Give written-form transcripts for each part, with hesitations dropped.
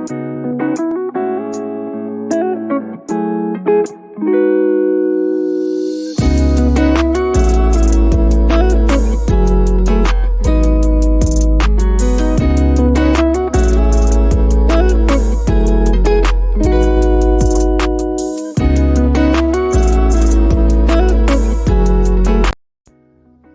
The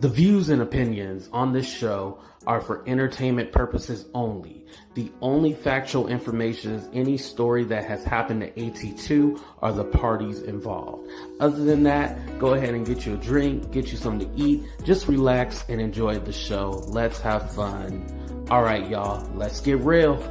views and opinions on this show are for entertainment purposes only. The only factual information is any story that has happened to AT2 or the parties involved. Other than that, go ahead and get you a drink, get you something to eat, just relax and enjoy the show. Let's have fun. All right, y'all, let's get real.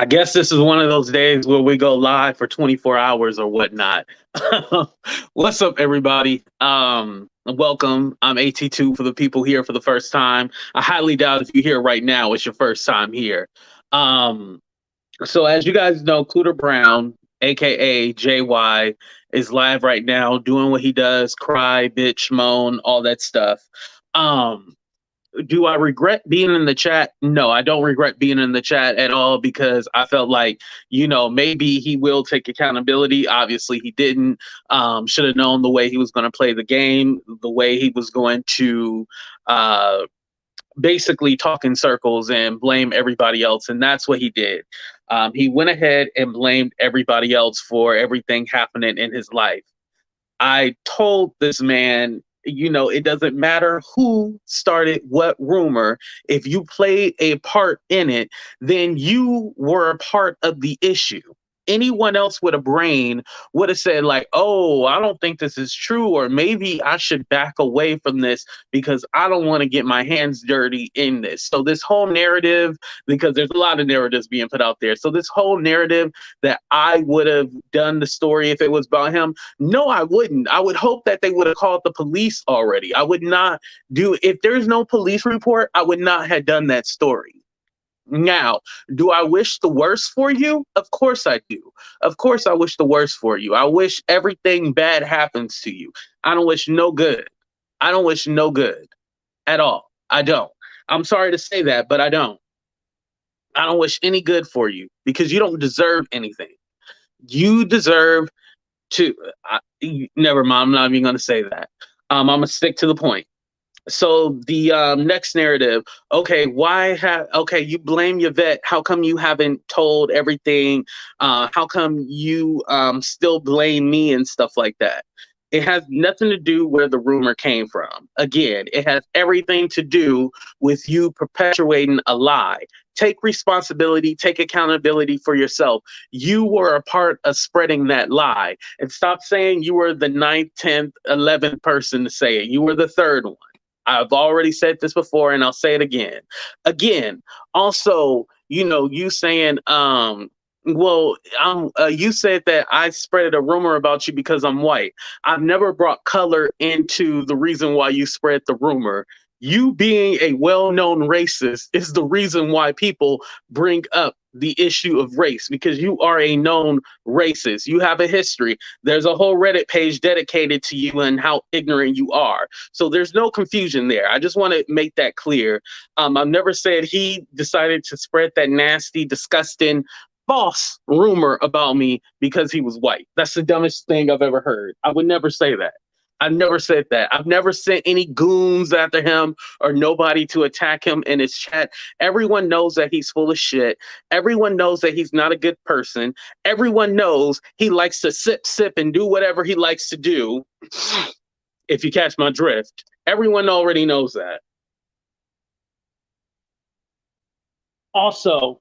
I guess this is one of those days where we go live for 24 hours or whatnot. What's up, everybody? Welcome. I'm AT2 for the people here for the first time. I highly doubt if you're here right now, it's your first time here. So as you guys know, Cooter Brown, aka JY, is live right now doing what he does, cry, bitch, moan, all that stuff. Do I regret being in the chat? No, I don't regret being in the chat at all, because I felt like, maybe he will take accountability. Obviously, he didn't. Should have known the way he was going to play the game, the way he was going to basically talk in circles and blame everybody else. And that's what he did. He went ahead and blamed everybody else for everything happening in his life. I told this man, it doesn't matter who started what rumor. If you played a part in it, then you were a part of the issue. Anyone else with a brain would have said like, oh, I don't think this is true, or maybe I should back away from this because I don't want to get my hands dirty in this. So this whole narrative, because there's a lot of narratives being put out there. So this whole narrative that I would have done the story if it was about him, no, I wouldn't. I would hope that they would have called the police already. I would not if there's no police report, I would not have done that story. Now, do I wish the worst for you? Of course I do. Of course I wish the worst for you. I wish everything bad happens to you. I don't wish no good. I don't wish no good at all. I don't. I'm sorry to say that, but I don't. I don't wish any good for you because you don't deserve anything. You deserve to... never mind. I'm not even going to say that. I'm going to stick to the point. So the next narrative, okay, you blame Yvette. How come you haven't told everything? How come you still blame me and stuff like that? It has nothing to do where the rumor came from. Again, it has everything to do with you perpetuating a lie. Take responsibility, take accountability for yourself. You were a part of spreading that lie. And stop saying you were the 9th, 10th, 11th person to say it. You were the third one. I've already said this before, and I'll say it again. Also, you saying, you said that I spread a rumor about you because I'm white. I've never brought color into the reason why you spread the rumor. You being a well-known racist is the reason why people bring up the issue of race, because you are a known racist. You have a history. There's a whole Reddit page dedicated to you and how ignorant you are. So there's no confusion there. I just want to make that clear. I've never said he decided to spread that nasty, disgusting, false rumor about me because he was white. That's the dumbest thing I've ever heard. I would never say that. I've never said that. I've never sent any goons after him or nobody to attack him in his chat. Everyone knows that he's full of shit. Everyone knows that he's not a good person. Everyone knows he likes to sip and do whatever he likes to do. If you catch my drift, everyone already knows that. Also,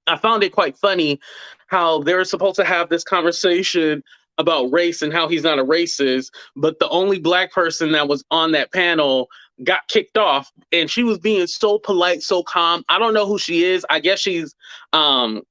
I found it quite funny how they were supposed to have this conversation about race and how he's not a racist, but the only black person that was on that panel got kicked off, and she was being so polite, so calm. I don't know who she is. I guess um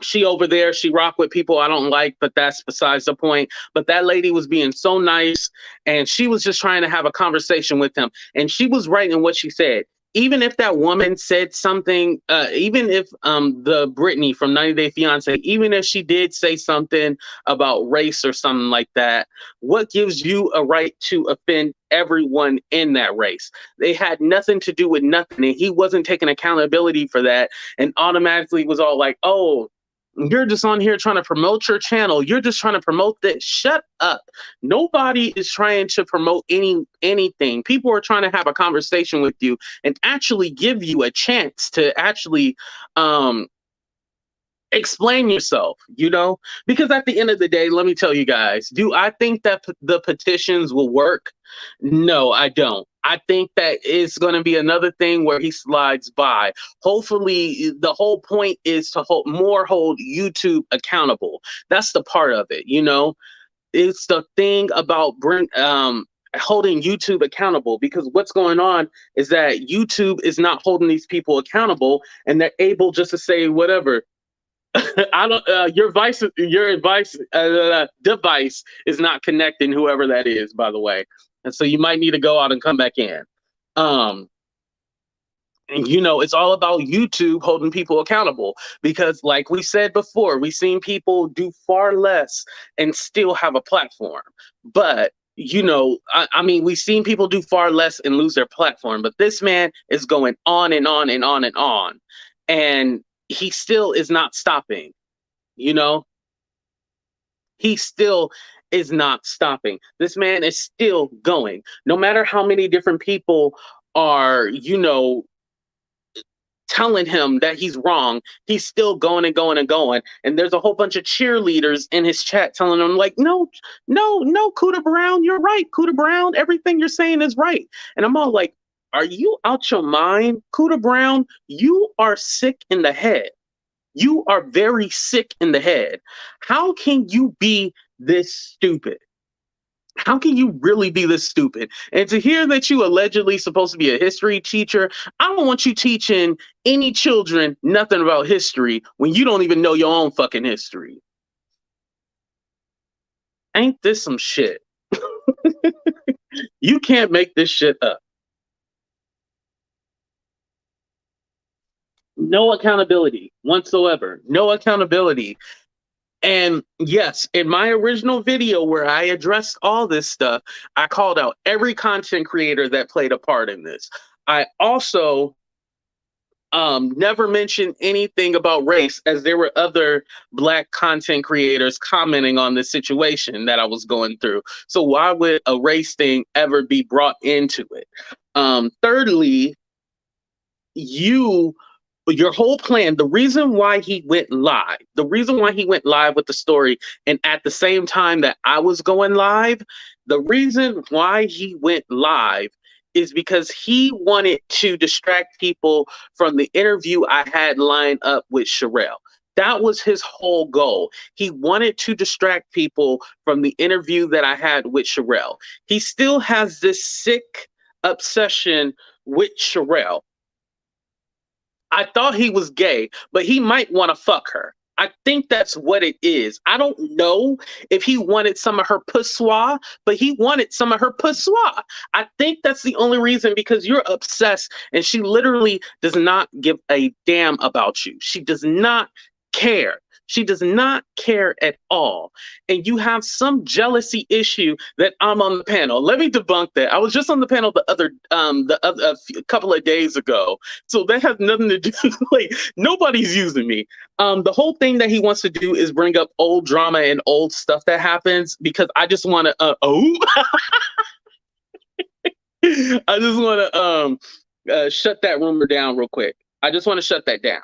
she over there, she rock with people I don't like, but that's besides the point. But that lady was being so nice, and she was just trying to have a conversation with him, and she was right in what she said. Even if that woman said something, even if the Brittany from 90 Day Fiance, even if she did say something about race or something like that, what gives you a right to offend everyone in that race? They had nothing to do with nothing, and he wasn't taking accountability for that, and automatically was all like, "Oh, you're just on here trying to promote your channel. You're just trying to promote that." Shut up. Nobody is trying to promote anything. People are trying to have a conversation with you and actually give you a chance to actually um explain yourself, because at the end of the day, let me tell you guys, do I think that the petitions will work? No, I don't. I think that it's going to be another thing where he slides by. Hopefully the whole point is to hold YouTube accountable. That's the part of it. It's the thing about holding YouTube accountable, because what's going on is that YouTube is not holding these people accountable, and they're able just to say whatever. I don't. Your advice device is not connecting. Whoever that is, by the way, and so you might need to go out and come back in. Um, and it's all about YouTube holding people accountable, because, like we said before, we've seen people do far less and still have a platform. But I mean, we've seen people do far less and lose their platform. But this man is going on and on and on and on, and he still is not stopping. You know, he still is not stopping. This man is still going. No matter how many different people are, telling him that he's wrong, he's still going and going and going. And there's a whole bunch of cheerleaders in his chat telling him, like, no, no, no, Cooter Brown, you're right. Cooter Brown, everything you're saying is right. And I'm all like, are you out your mind? Cooter Brown, you are sick in the head. You are very sick in the head. How can you be this stupid? How can you really be this stupid? And to hear that you allegedly supposed to be a history teacher, I don't want you teaching any children nothing about history when you don't even know your own fucking history. Ain't this some shit? You can't make this shit up. No accountability whatsoever. No accountability. And yes, in my original video where I addressed all this stuff, I called out every content creator that played a part in this. I also never mentioned anything about race, as there were other Black content creators commenting on the situation that I was going through. So why would a race thing ever be brought into it? Thirdly, your whole plan, the reason why he went live with the story, and at the same time that I was going live, the reason why he went live is because he wanted to distract people from the interview I had lined up with Sherelle. That was his whole goal. He wanted to distract people from the interview that I had with Sherelle. He still has this sick obsession with Sherelle. I thought he was gay, but he might want to fuck her. I think that's what it is. I don't know if he wanted some of her poussoir, but he wanted some of her poussoir. I think that's the only reason, because you're obsessed, and she literally does not give a damn about you. She does not care. She does not care at all. And you have some jealousy issue that I'm on the panel. Let me debunk that. I was just on the panel a couple of days ago. So that has nothing to do, like, nobody's using me. The whole thing that he wants to do is bring up old drama and old stuff that happens, because I just want to I just want to shut that rumor down real quick. I just want to shut that down.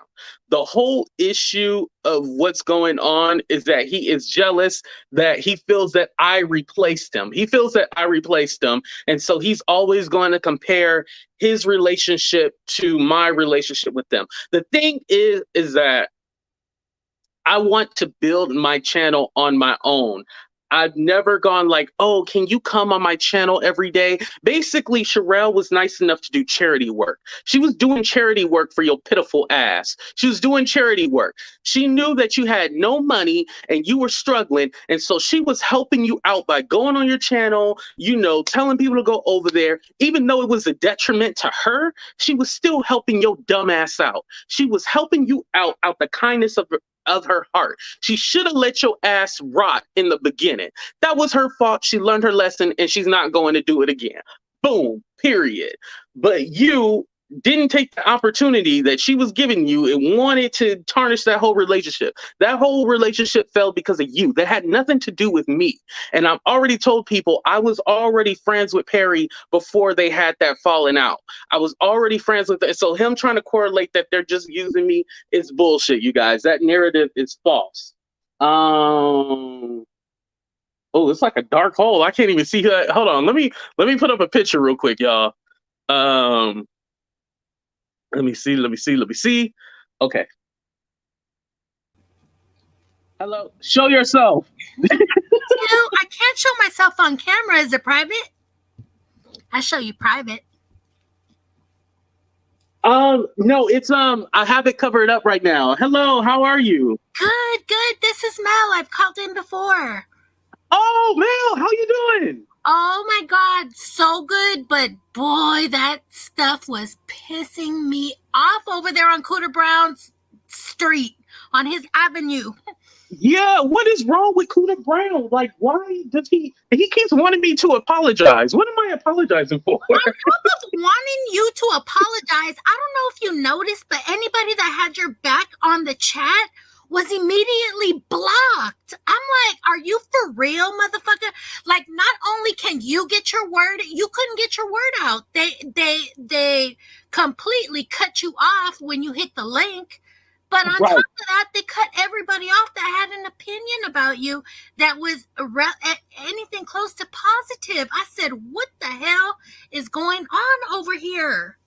The whole issue of what's going on is that he is jealous that he feels that I replaced him. He feels that I replaced him. And so he's always going to compare his relationship to my relationship with them. The thing is that I want to build my channel on my own. I've never gone like, oh, can you come on my channel every day? Basically, Sherelle was nice enough to do charity work. She was doing charity work for your pitiful ass. She was doing charity work. She knew that you had no money and you were struggling. And so she was helping you out by going on your channel, telling people to go over there. Even though it was a detriment to her, she was still helping your dumb ass out. She was helping you out the kindness of her heart. She should have let your ass rot in the beginning. That was her fault. She learned her lesson and she's not going to do it again. Boom, period. But you didn't take the opportunity that she was giving you and wanted to tarnish that whole relationship. That whole relationship fell because of you. That had nothing to do with me. And I've already told people I was already friends with Perry before they had that falling out. I was already friends with it. So him trying to correlate that they're just using me is bullshit, you guys. That narrative is false. Oh, it's like a dark hole. I can't even see that. Hold on. Let me put up a picture real quick, y'all. Let me see. Okay. Hello. Show yourself. I can't show myself on camera. Is it private? I show you private. No, it's I have it covered up right now. Hello, how are you? Good. This is Mel. I've called in before. Oh, Mel, how you doing? Oh my God, so good. But boy, that stuff was pissing me off over there on Cooter Brown's street, on his avenue. Yeah, what is wrong with Cooter Brown? Like, why does he keeps wanting me to apologize? What am I apologizing for? On top of wanting you to apologize, I don't know if you noticed, but anybody that had your back on the chat was immediately blocked. I'm like, are you for real, motherfucker? Like, not only can you get your word, you couldn't get your word out. They completely cut you off when you hit the link. But on top of that, they cut everybody off that had an opinion about you that was anything close to positive. I said, what the hell is going on over here?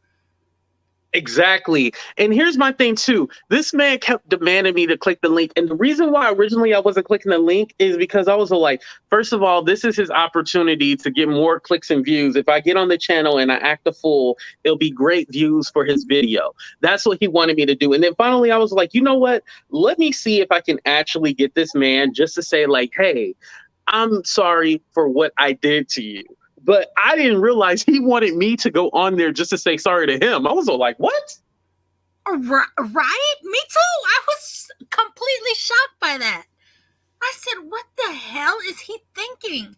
Exactly. And here's my thing too. This man kept demanding me to click the link. And the reason why originally I wasn't clicking the link is because I was like, first of all, this is his opportunity to get more clicks and views. If I get on the channel and I act a fool, it'll be great views for his video. That's what he wanted me to do. And then finally I was like, you know what? Let me see if I can actually get this man just to say like, hey, I'm sorry for what I did to you. But I didn't realize he wanted me to go on there just to say sorry to him. I was all like, what? Right? Me too. I was completely shocked by that. I said, what the hell is he thinking?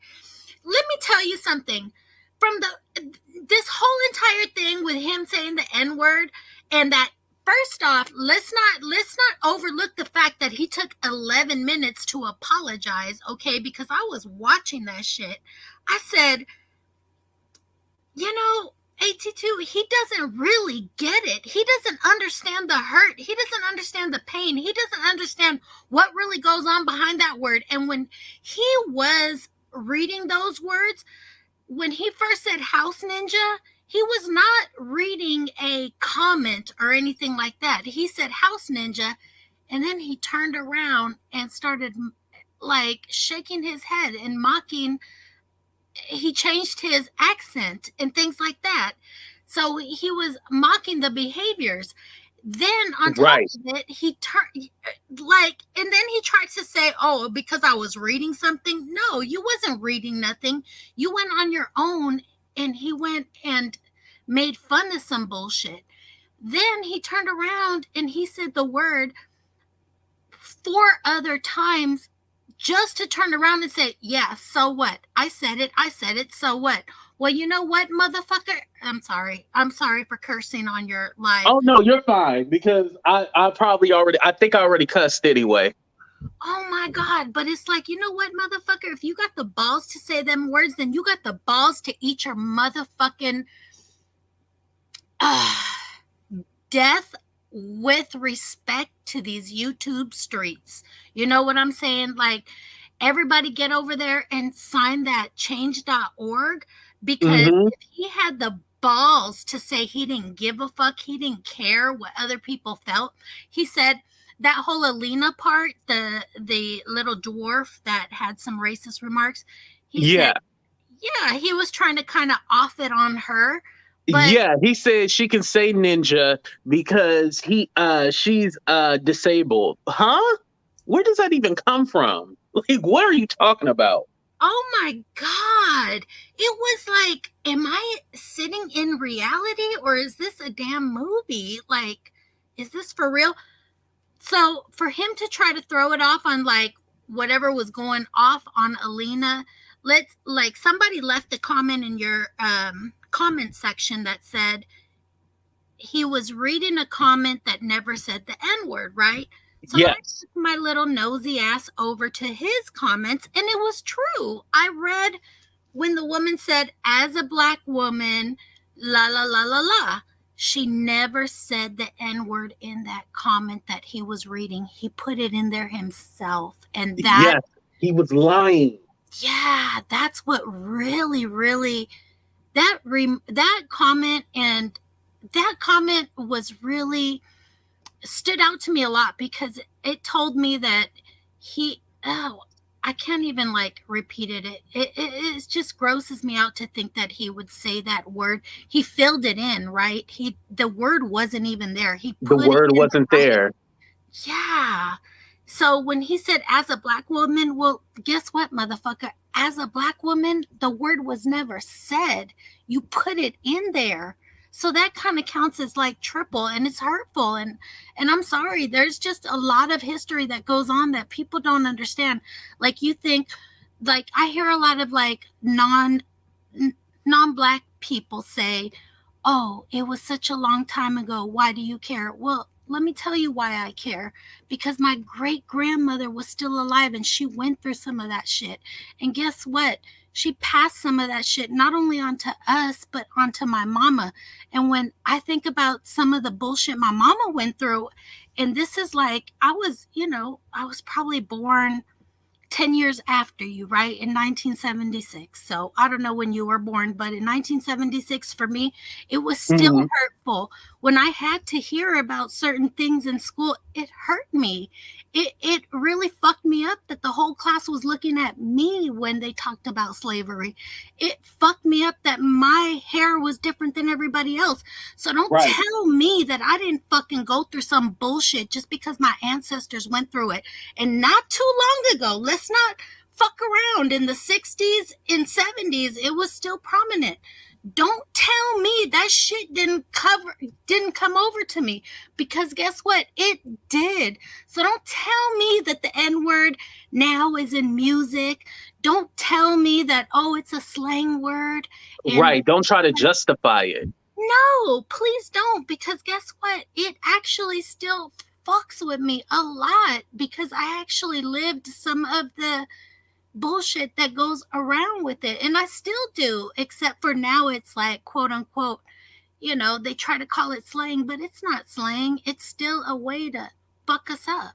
Let me tell you something. From this whole entire thing with him saying the N-word, and that, first off, let's not overlook the fact that he took 11 minutes to apologize, okay? Because I was watching that shit. I said, you know, 82, he doesn't really get it. He doesn't understand the hurt. He doesn't understand the pain. He doesn't understand what really goes on behind that word. And when he was reading those words, when he first said house ninja, he was not reading a comment or anything like that. He said house ninja, and then he turned around and started like shaking his head and mocking. He changed his accent and things like that. So he was mocking the behaviors. Then on top of it, he turned like, and then he tried to say, oh, because I was reading something. No, you wasn't reading nothing. You went on your own, and he went and made fun of some bullshit. Then he turned around and he said the word 4 other times, just to turn around and say, yeah, so what? I said it, so what? Well, you know what, motherfucker? I'm sorry for cursing on your live. Oh, no, you're fine, because I think I already cussed anyway. Oh my God, but it's like, you know what, motherfucker? If you got the balls to say them words, then you got the balls to eat your motherfucking death with respect to these YouTube streets. You know what I'm saying? Like, everybody get over there and sign that change.org, because if he had the balls to say he didn't give a fuck, he didn't care what other people felt, he said that whole Alina part, the little dwarf that had some racist remarks, he Yeah. said, yeah, he was trying to kind of off it on her, but Yeah, he said she can say ninja because she's disabled. Huh? Where does that even come from? Like, what are you talking about? oh my god, it was like, am I sitting in reality or is this a damn movie? Like, is this for real? So for him to try to throw it off on like whatever was going off on Alina, let's like somebody left a comment in your comment section that said he was reading a comment that never said the N-word, right? So I Yes. took my little nosy ass over to his comments, and it was true. I read when the woman said, as a black woman, la la la la la. She never said the N word in that comment that he was reading. He put it in there himself. And that, Yes. He was lying. yeah, that's what really, really, that comment and that comment was really stood out to me a lot because it told me that he, oh, I can't even like repeat it. It just grosses me out to think that he would say that word. He filled it in, right? The word wasn't even there. He The put it word in wasn't writing. there. Yeah. So when he said as a black woman, well, guess what, motherfucker? As a black woman, the word was never said. You put it in there. So that kind of counts as like triple and it's hurtful and I'm sorry, there's just a lot of history that goes on that people don't understand. Like you think like I hear a lot of like non-black people say, oh, it was such a long time ago. Why do you care? Well, let me tell you why I care. Because my great grandmother was still alive and she went through some of that shit. And guess what? She passed some of that shit not only onto us, but onto my mama. And when I think about some of the bullshit my mama went through, and this is like, I was probably born 10 years after you, right? In 1976. So I don't know when you were born, but in 1976, for me, it was still Hmm. hurtful. When I had to hear about certain things in school, it hurt me. It really fucked me up that the whole class was looking at me when they talked about slavery. It fucked me up that my hair was different than everybody else. So don't Right. tell me that I didn't fucking go through some bullshit just because my ancestors went through it. And not too long ago, let's not fuck around. In the 60s and 70s, it was still prominent. Don't tell me that shit didn't come over to me because guess what? It did. So don't tell me that the N-word now is in music. Don't tell me that oh it's a slang word and Right. Don't try to justify it. no, please don't because guess what? It actually still fucks with me a lot because I actually lived some of the bullshit that goes around with it. And I still do, except for now it's like, quote unquote, they try to call it slang, but it's not slang. It's still a way to fuck us up.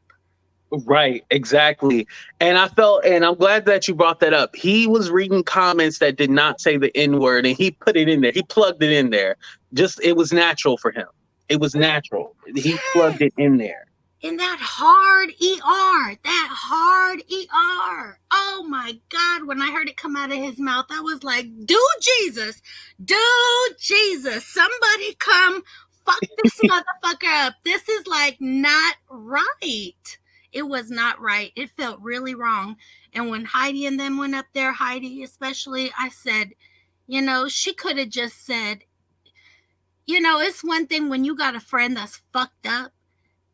Right, exactly. And I'm glad that you brought that up. He was reading comments that did not say the N word and he put it in there. He plugged it in there. Just, it was natural for him. It was natural. He plugged Yes. it in there. And that hard ER, that hard ER. Oh my God. When I heard it come out of his mouth, I was like, dude, Jesus, somebody come fuck this motherfucker up. This is like not right. It was not right. It felt really wrong. And when Heidi and them went up there, Heidi especially, I said, she could have just said, it's one thing when you got a friend that's fucked up.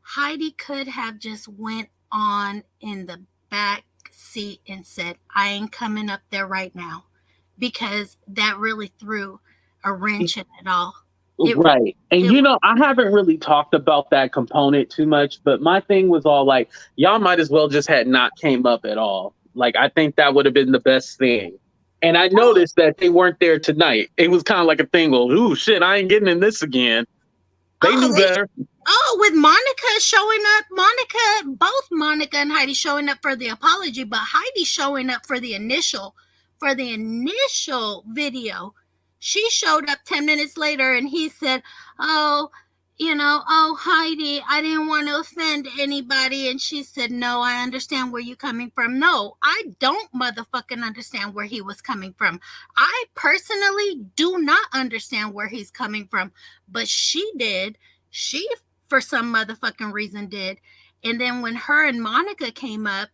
Heidi could have just went on in the back seat and said, I ain't coming up there right now because that really threw a wrench in it all. It Right. And it I haven't really talked about that component too much, but my thing was all like, y'all might as well just had not came up at all. Like, I think that would have been the best thing. And I oh, noticed that they weren't there tonight. It was kind of like a thing, well, ooh, shit, I ain't getting in this again. They oh knew they better. with Monica showing up, both Monica and Heidi showing up for the apology, but Heidi showing up for the initial video. She showed up 10 minutes later and he said, oh, oh, Heidi, I didn't want to offend anybody. And she said, no, I understand where you're coming from. No, I don't motherfucking understand where he was coming from. I personally do not understand where he's coming from. But she did. She, for some motherfucking reason, did. And then when her and Monica came up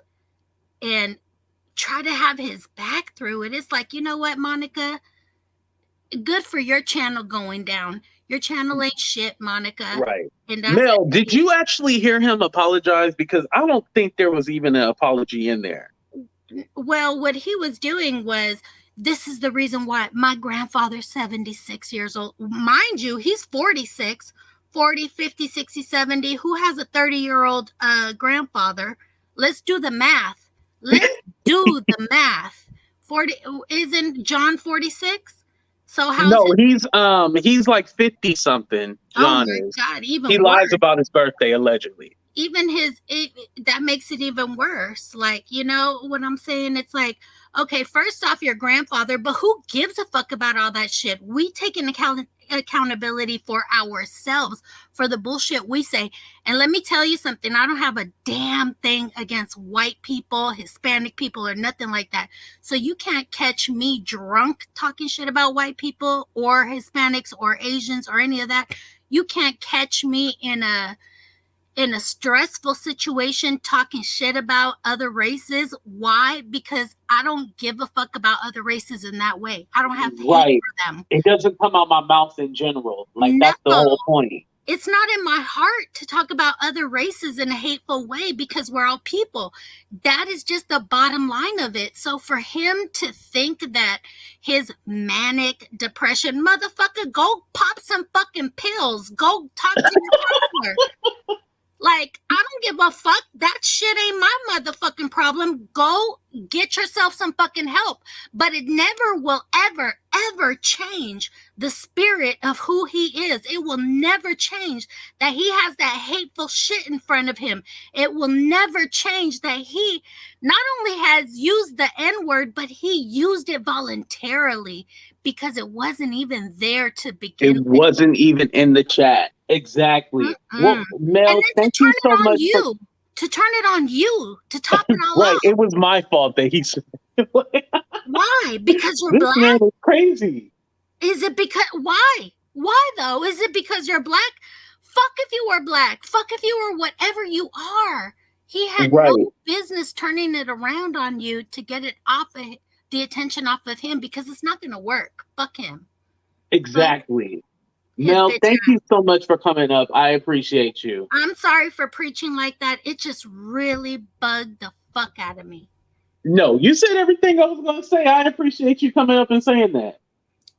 and tried to have his back through it, it's like, you know what, Monica? Good for your channel going down. Your channel ain't shit, Monica. Right. And that's Mel, did you actually hear him apologize? Because I don't think there was even an apology in there. Well, what he was doing was, this is the reason why my grandfather's 76 years old. Mind you, he's 46, 40, 50, 60, 70. Who has a 30-year-old grandfather? Let's do the math. Let's do the math. 40, isn't John 46? So how's No, he's like 50 something. Oh John my is. God, even He worse. lies about his birthday allegedly. Even that makes it even worse. Like, you know what I'm saying? It's like, okay, first off, your grandfather, but who gives a fuck about all that shit? We take an accountability for ourselves for the bullshit we say. And let me tell you something, I don't have a damn thing against white people, Hispanic people, or nothing like that. So you can't catch me drunk talking shit about white people or Hispanics or Asians or any of that. You can't catch me in a stressful situation talking shit about other races. Why? Because I don't give a fuck about other races in that way. I don't have hate for them. It doesn't come out my mouth in general. Like, No, that's the whole point. It's not in my heart to talk about other races in a hateful way because we're all people. That is just the bottom line of it. So for him to think that his manic depression, motherfucker, go pop some fucking pills. Go talk to your counselor. Like, I don't give a fuck. That shit ain't my motherfucking problem. Go get yourself some fucking help. But it never will ever, ever change the spirit of who he is. It will never change that he has that hateful shit in front of him. It will never change that he not only has used the N-word, but he used it voluntarily because it wasn't even there to begin with. It wasn't even in the chat. Exactly. Well, Mel, thank you so much. To turn it on you, to top it all right, off. it was my fault that he said. Why? Because you're black? This man is crazy. Is it because, why? Why though? Is it because you're black? Fuck if you were black. Fuck if you were whatever you are. He had no business turning it around on you to get it off of the attention off of him because it's not going to work. Fuck him. Exactly. Mel, thank you so much for coming up. I appreciate you. I'm sorry for preaching like that. It just really bugged the fuck out of me. No, you said everything I was going to say. I appreciate you coming up and saying that.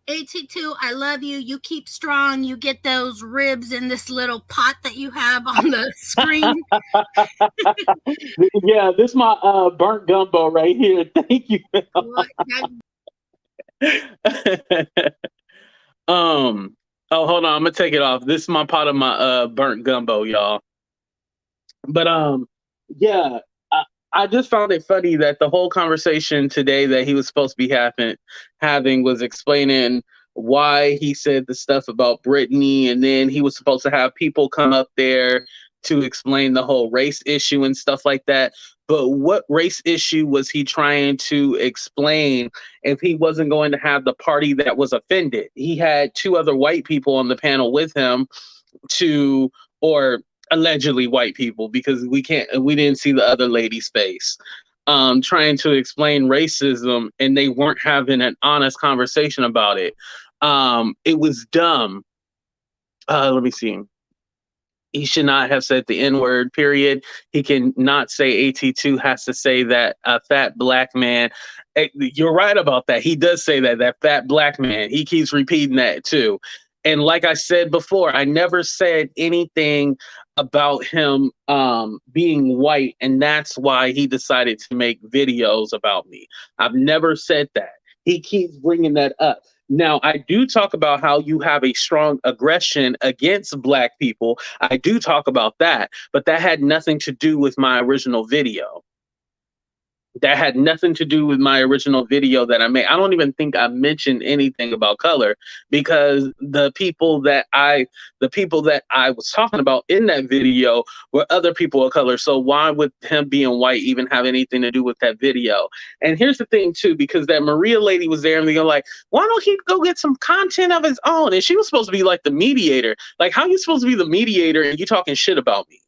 AT2, I love you. You keep strong. You get those ribs in this little pot that you have on the screen. Yeah, this is my burnt gumbo right here. Thank you. Oh, hold on. I'm gonna take it off. This is my pot of my burnt gumbo, y'all. But yeah, I just found it funny that the whole conversation today that he was supposed to be having was explaining why he said the stuff about Brittany, and then he was supposed to have people come up there to explain the whole race issue and stuff like that. But what race issue was he trying to explain if he wasn't going to have the party that was offended? He had two other white people on the panel with him, or allegedly white people, because we didn't see the other lady's face, trying to explain racism, and they weren't having an honest conversation about it. It was dumb. Let me see. He should not have said the N-word, period. He can not say AT2 has to say that a fat black man. You're right about that. He does say that fat black man. He keeps repeating that too. And like I said before, I never said anything about him being white, and that's why he decided to make videos about me. I've never said that. He keeps bringing that up. Now, I do talk about how you have a strong aggression against black people. I do talk about that, but that had nothing to do with my original video. that had nothing to do with my original video that I made. I don't even think I mentioned anything about color, because the people that I was talking about in that video were other people of color. So why would him being white even have anything to do with that video? And here's the thing too, because that Maria lady was there and they're like, why don't he go get some content of his own? And she was supposed to be like the mediator. Like, how are you supposed to be the mediator and you talking shit about me?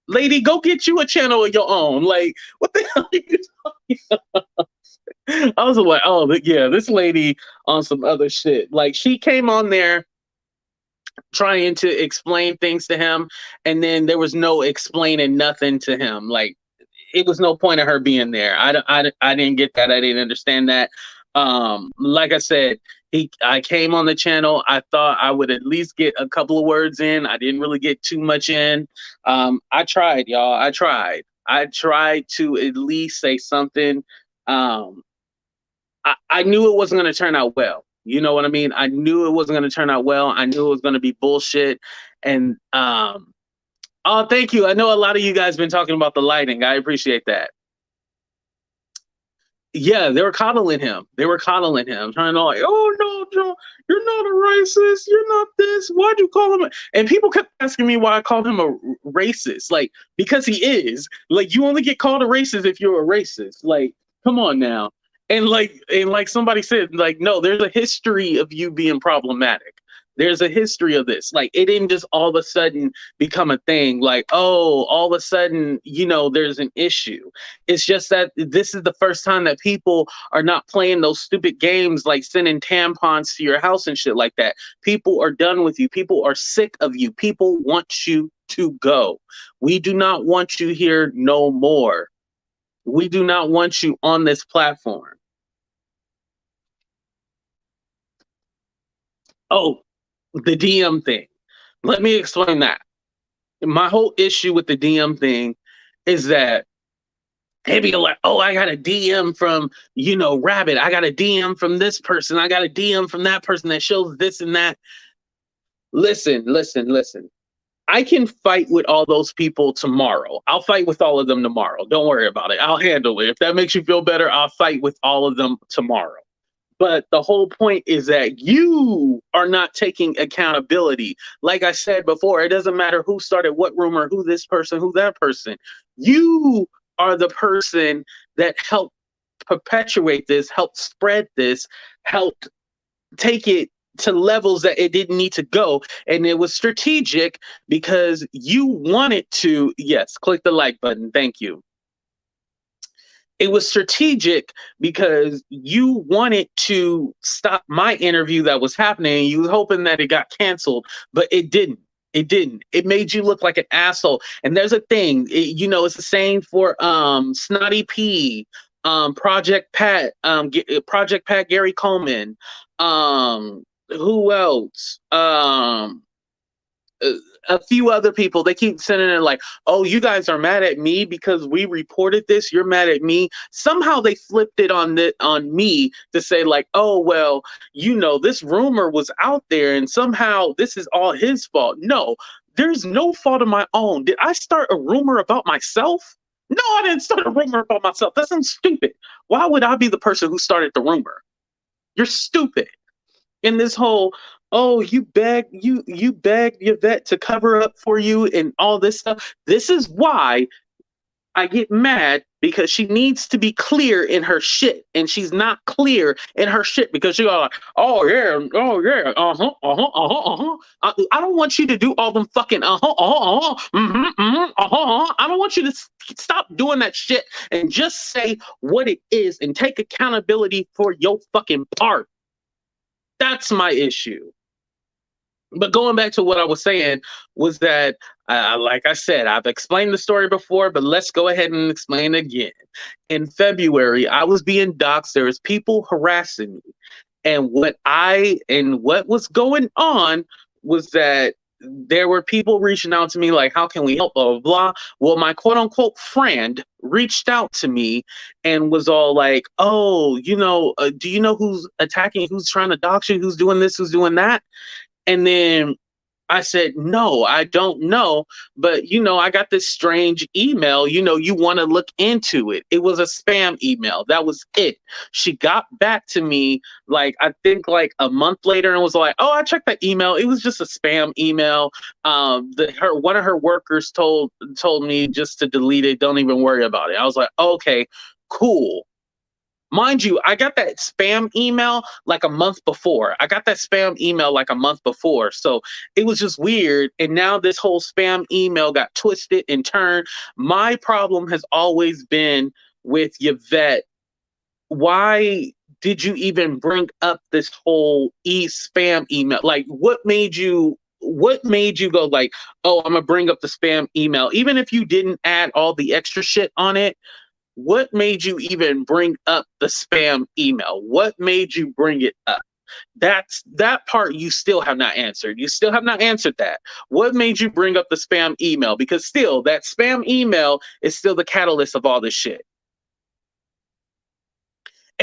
Lady, go get you a channel of your own. Like, what the hell are you talking about? I was like, oh, yeah, this lady on some other shit. Like, she came on there trying to explain things to him, and then there was no explaining nothing to him. Like, it was no point of her being there. I didn't get that. I didn't understand that. Like I said, I came on the channel. I thought I would at least get a couple of words in. I didn't really get too much in. I tried, y'all. I tried to at least say something. I knew it wasn't going to turn out well. You know what I mean? I knew it wasn't going to turn out well. I knew it was going to be bullshit. And oh, thank you. I know a lot of you guys been talking about the lighting. I appreciate that. Yeah, they were coddling him. Trying to like, oh no, Joe, you're not a racist. You're not this. Why'd you call him? And people kept asking me why I called him a racist. Like, because he is. Like, you only get called a racist if you're a racist. Like, come on now. And like somebody said, like, no, there's a history of you being problematic. There's a history of this. Like, it didn't just all of a sudden become a thing. Like, oh, all of a sudden, there's an issue. It's just that this is the first time that people are not playing those stupid games like sending tampons to your house and shit like that. People are done with you. People are sick of you. People want you to go. We do not want you here no more. We do not want you on this platform. Oh, the DM thing. Let me explain that. My whole issue with the DM thing is that they be like, oh, I got a DM from, Rabbit. I got a DM from this person. I got a DM from that person that shows this and that. Listen. I can fight with all those people tomorrow. I'll fight with all of them tomorrow. Don't worry about it. I'll handle it. If that makes you feel better, I'll fight with all of them tomorrow. But the whole point is that you are not taking accountability. Like I said before, it doesn't matter who started what rumor, who this person, who that person. You are the person that helped perpetuate this, helped spread this, helped take it to levels that it didn't need to go. And it was strategic because you wanted to, yes, click the like button. Thank you. It was strategic because you wanted to stop my interview that was happening. You were hoping that it got canceled, but it didn't. It made you look like an asshole. And there's a thing, it's the same for Snotty P, Project Pat, Gary Coleman, who else? A few other people. They keep sending it like, oh, you guys are mad at me because we reported this. You're mad at me. Somehow they flipped it on me to say like, oh, well, this rumor was out there and somehow this is all his fault. No, there's no fault of my own. Did I start a rumor about myself? No, I didn't start a rumor about myself. That sounds stupid. Why would I be the person who started the rumor? You're stupid. In this whole, oh, you begged your vet to cover up for you and all this stuff. This is why I get mad, because she needs to be clear in her shit, and she's not clear in her shit because she's like, oh yeah, I don't want you to do all them fucking I don't want you to stop doing that shit and just say what it is and take accountability for your fucking part. That's my issue. But going back to what I was saying was that, like I said, I've explained the story before, but let's go ahead and explain it again. In February, I was being doxxed. There was people harassing me. And what was going on was that there were people reaching out to me like, how can we help, blah, blah, blah. Well, my quote unquote friend reached out to me and was all like, oh, do you know who's attacking, who's trying to dox you, who's doing this, who's doing that? And then I said, no, I don't know. But, I got this strange email. You want to look into it. It was a spam email. That was it. She got back to me, like, I think like a month later and was like, oh, I checked that email. It was just a spam email. One of her workers told me just to delete it. Don't even worry about it. I was like, okay, cool. Mind you, I got that spam email like a month before. So it was just weird. And now this whole spam email got twisted and turned. My problem has always been with Yvette. Why did you even bring up this whole spam email? Like, what made you go like, oh, I'm gonna bring up the spam email, even if you didn't add all the extra shit on it? What made you even bring up the spam email? What made you bring it up? That part you still have not answered. You still have not answered that. What made you bring up the spam email? Because still, that spam email is still the catalyst of all this shit.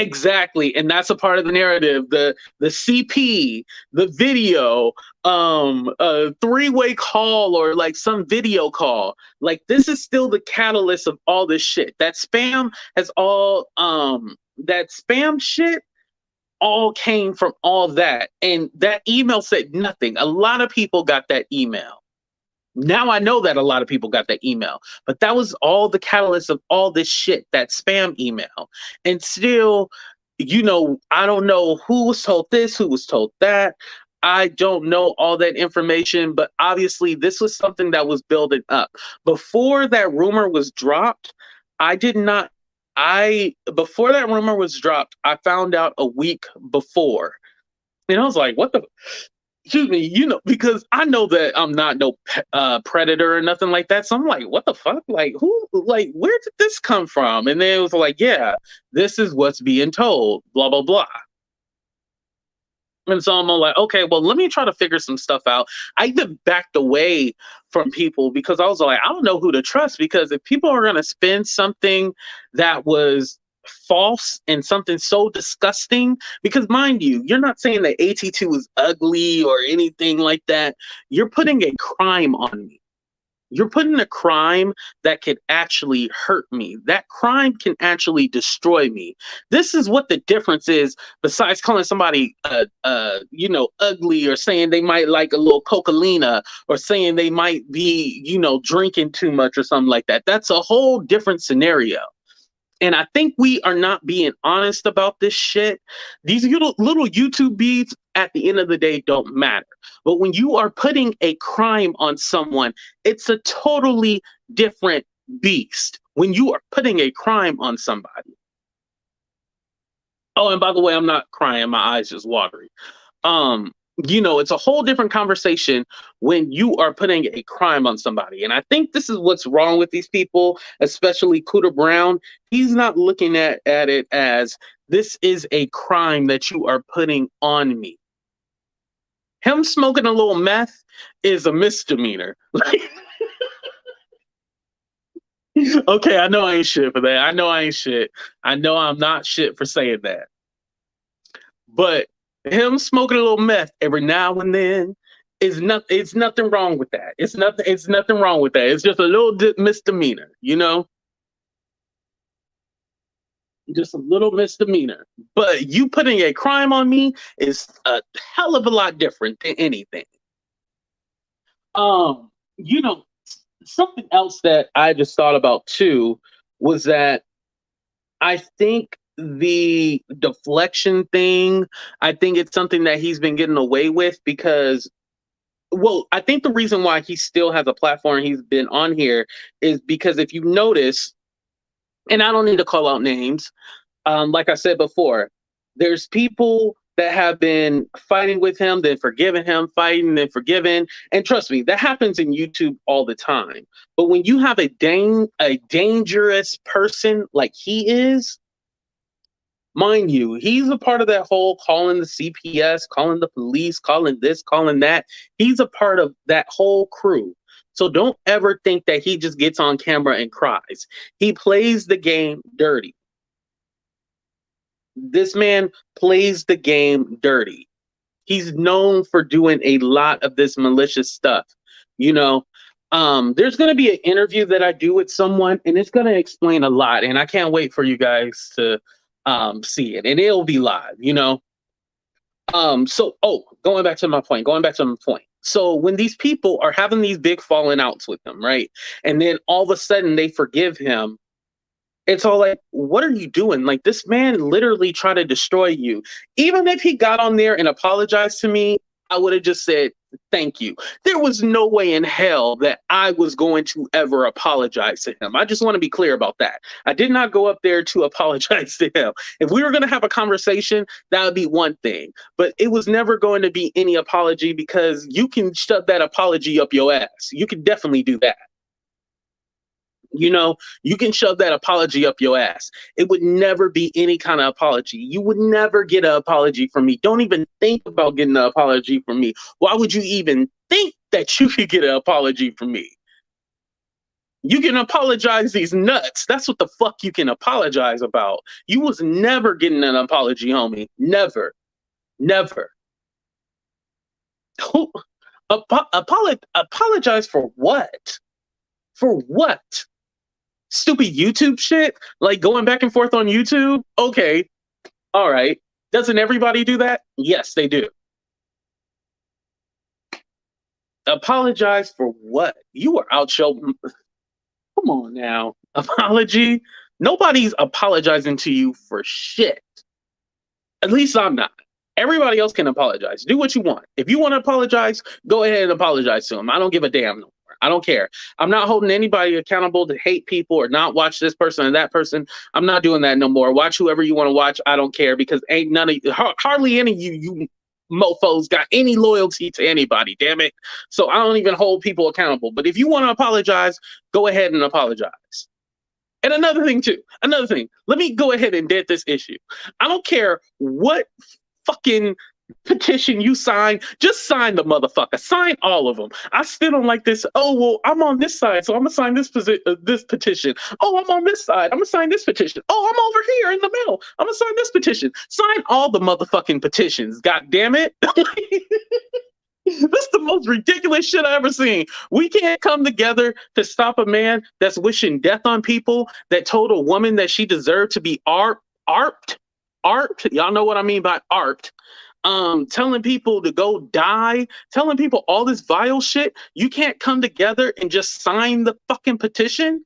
Exactly, and that's a part of the narrative. The CP, the video, a three-way call or like some video call. Like, this is still the catalyst of all this shit. That spam that spam shit all came from all that, and that email said nothing. A lot of people got that email. Now I know that a lot of people got that email, but that was all the catalyst of all this shit, that spam email. And still, I don't know who was told this, who was told that. I don't know all that information, but obviously this was something that was building up. Before that rumor was dropped, before that rumor was dropped, I found out a week before. And I was like, what the excuse me, because I know that I'm not no predator or nothing like that. So I'm like, what the fuck? Like, where did this come from? And then it was like, yeah, this is what's being told, blah, blah, blah. And so I'm all like, okay, well, let me try to figure some stuff out. I even backed away from people because I was like, I don't know who to trust, because if people are going to spend something that was false and something so disgusting, because mind you, you're not saying that AT2 is ugly or anything like that. You're putting a crime on me. You're putting a crime that could actually hurt me. That crime can actually destroy me. This is what the difference is, besides calling somebody, ugly, or saying they might like a little cocaine, or saying they might be, drinking too much or something like that. That's a whole different scenario. And I think we are not being honest about this shit. These little YouTube beats at the end of the day don't matter. But when you are putting a crime on someone, it's a totally different beast. When you are putting a crime on somebody. Oh, and by the way, I'm not crying. My eyes just watery. It's a whole different conversation when you are putting a crime on somebody. And I think this is what's wrong with these people, especially Cooter Brown. He's not looking at it as, this is a crime that you are putting on me. Him smoking a little meth is a misdemeanor. Okay, I know I ain't shit for that. I know I ain't shit. I know I'm not shit for saying that. But him smoking a little meth every now and then is it's nothing wrong with that. It's nothing wrong with that. It's just a little misdemeanor, just a little misdemeanor. But you putting a crime on me is a hell of a lot different than anything. Something else that I just thought about too was that I think the deflection thing, I think it's something that he's been getting away with because, well, I think the reason why he still has a platform, he's been on here, is because if you notice, and I don't need to call out names, like I said before, there's people that have been fighting with him, then forgiving him, fighting, then forgiving. And trust me, that happens in YouTube all the time. But when you have a dangerous person like he is, mind you, he's a part of that whole calling the CPS, calling the police, calling this, calling that. He's a part of that whole crew. So don't ever think that he just gets on camera and cries. He plays the game dirty. This man plays the game dirty. He's known for doing a lot of this malicious stuff. You know, there's going to be an interview that I do with someone, and it's going to explain a lot. And I can't wait for you guys to see it, and it'll be live. Going back to my point. So when these people are having these big falling outs with him, right? And then all of a sudden they forgive him. It's all like, what are you doing? Like, this man literally tried to destroy you. Even if he got on there and apologized to me, I would have just said, thank you. There was no way in hell that I was going to ever apologize to him. I just want to be clear about that. I did not go up there to apologize to him. If we were going to have a conversation, that would be one thing. But it was never going to be any apology, because you can shove that apology up your ass. You can definitely do that. You can shove that apology up your ass. It would never be any kind of apology. You would never get an apology from me. Don't even think about getting an apology from me. Why would you even think that you could get an apology from me? You can apologize these nuts. That's what the fuck you can apologize about. You was never getting an apology, homie. Never. Never. Apologize for what? For what? Stupid YouTube shit, like going back and forth on YouTube. Okay, all right. Doesn't everybody do that? Yes, they do. Apologize for what? You were out your. Come on now. Apology? Nobody's apologizing to you for shit. At least I'm not. Everybody else can apologize. Do what you want. If you want to apologize, go ahead and apologize to them. I don't give a damn no more. I don't care. I'm not holding anybody accountable to hate people or not watch this person or that person. I'm not doing that no more. Watch whoever you want to watch. I don't care, because ain't none of hardly any of you mofos got any loyalty to anybody. Damn it. So I don't even hold people accountable. But if you want to apologize, go ahead and apologize. And another thing, let me go ahead and dead this issue. I don't care what fucking petition you sign, just sign the motherfucker. Sign all of them. I still don't like this. Oh, well, I'm on this side, so I'm gonna sign this petition. Oh, I'm on this side, I'm gonna sign this petition. Oh, I'm over here in the middle, I'm gonna sign this petition. Sign all the motherfucking petitions. God damn it. This is the most ridiculous shit I ever seen. We can't come together to stop a man that's wishing death on people, that told a woman that she deserved to be arped. Y'all know what I mean by arped. Telling people to go die, telling people all this vile shit. You can't come together and just sign the fucking petition.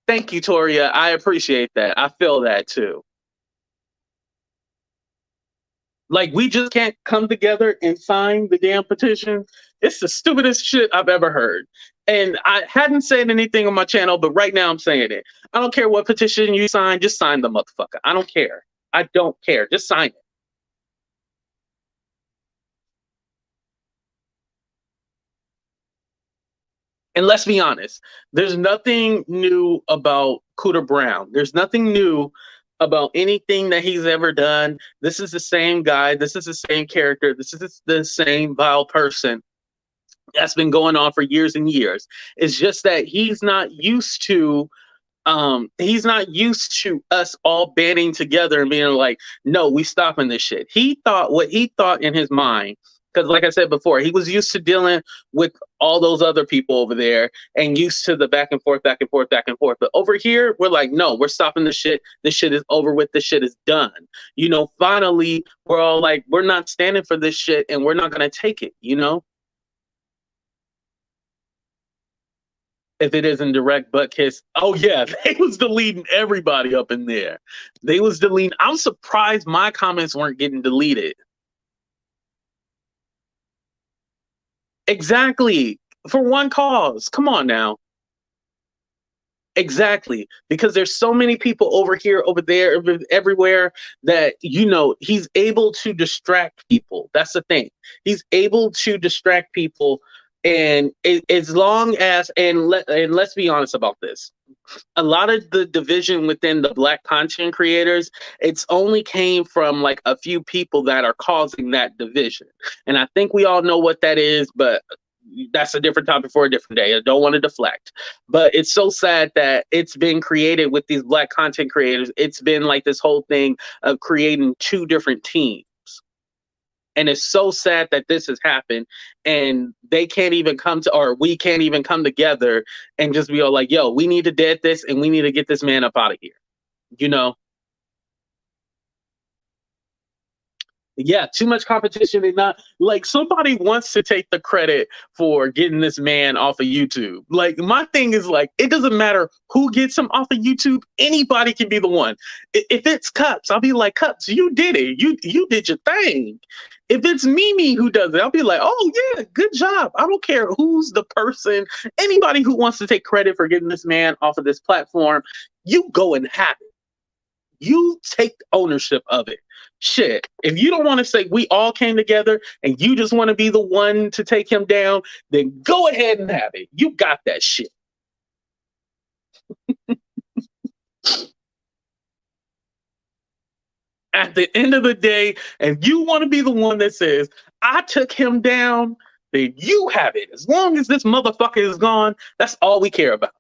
Thank you, Toria. I appreciate that. I feel that too. Like, we just can't come together and sign the damn petition. It's the stupidest shit I've ever heard. And I hadn't said anything on my channel, but right now I'm saying it. I don't care what petition you sign, just sign the motherfucker. I don't care. I don't care. Just sign it. And let's be honest, there's nothing new about Cooter Brown. There's nothing new about anything that he's ever done. This is the same guy. This is the same character. This is the same vile person that's been going on for years and years. It's just that he's not used to us all banding together and being like, no, we stopping this shit. He thought what he thought in his mind, because like I said before, he was used to dealing with all those other people over there and used to the back and forth. But over here, we're like, no, we're stopping this shit. This shit is over with. This shit is done. Finally, we're all like, we're not standing for this shit and we're not going to take it, If it isn't direct butt kiss. Oh yeah, they was deleting everybody up in there. They was deleting. I'm surprised my comments weren't getting deleted. Exactly. For one cause. Come on now. Exactly. Because there's so many people over here, over there, everywhere, that, he's able to distract people. That's the thing. He's able to distract people. And as long as, and let's be honest about this, a lot of the division within the Black content creators, it's only came from like a few people that are causing that division. And I think we all know what that is, but that's a different topic for a different day. I don't want to deflect, but it's so sad that it's been created with these black content creators. It's been like this whole thing of creating two different teams. And it's so sad that this has happened and they can't even come to, or we can't even come together and just be all like, yo, we need to dead this and we need to get this man up out of here. You know? Yeah, too much competition and not like somebody wants to take the credit for getting this man off of YouTube. Like my thing is like it doesn't matter who gets him off of YouTube, anybody can be the one. If it's Cups, I'll be like, Cups, you did it. You did your thing. If it's Mimi who does it, I'll be like, oh yeah, good job. I don't care who's the person, anybody who wants to take credit for getting this man off of this platform, you go and have it. You take ownership of it. Shit. If you don't want to say we all came together and you just want to be the one to take him down, then go ahead and have it. You got that shit. At the end of the day, if you want to be the one that says, I took him down, then you have it. As long as this motherfucker is gone, that's all we care about.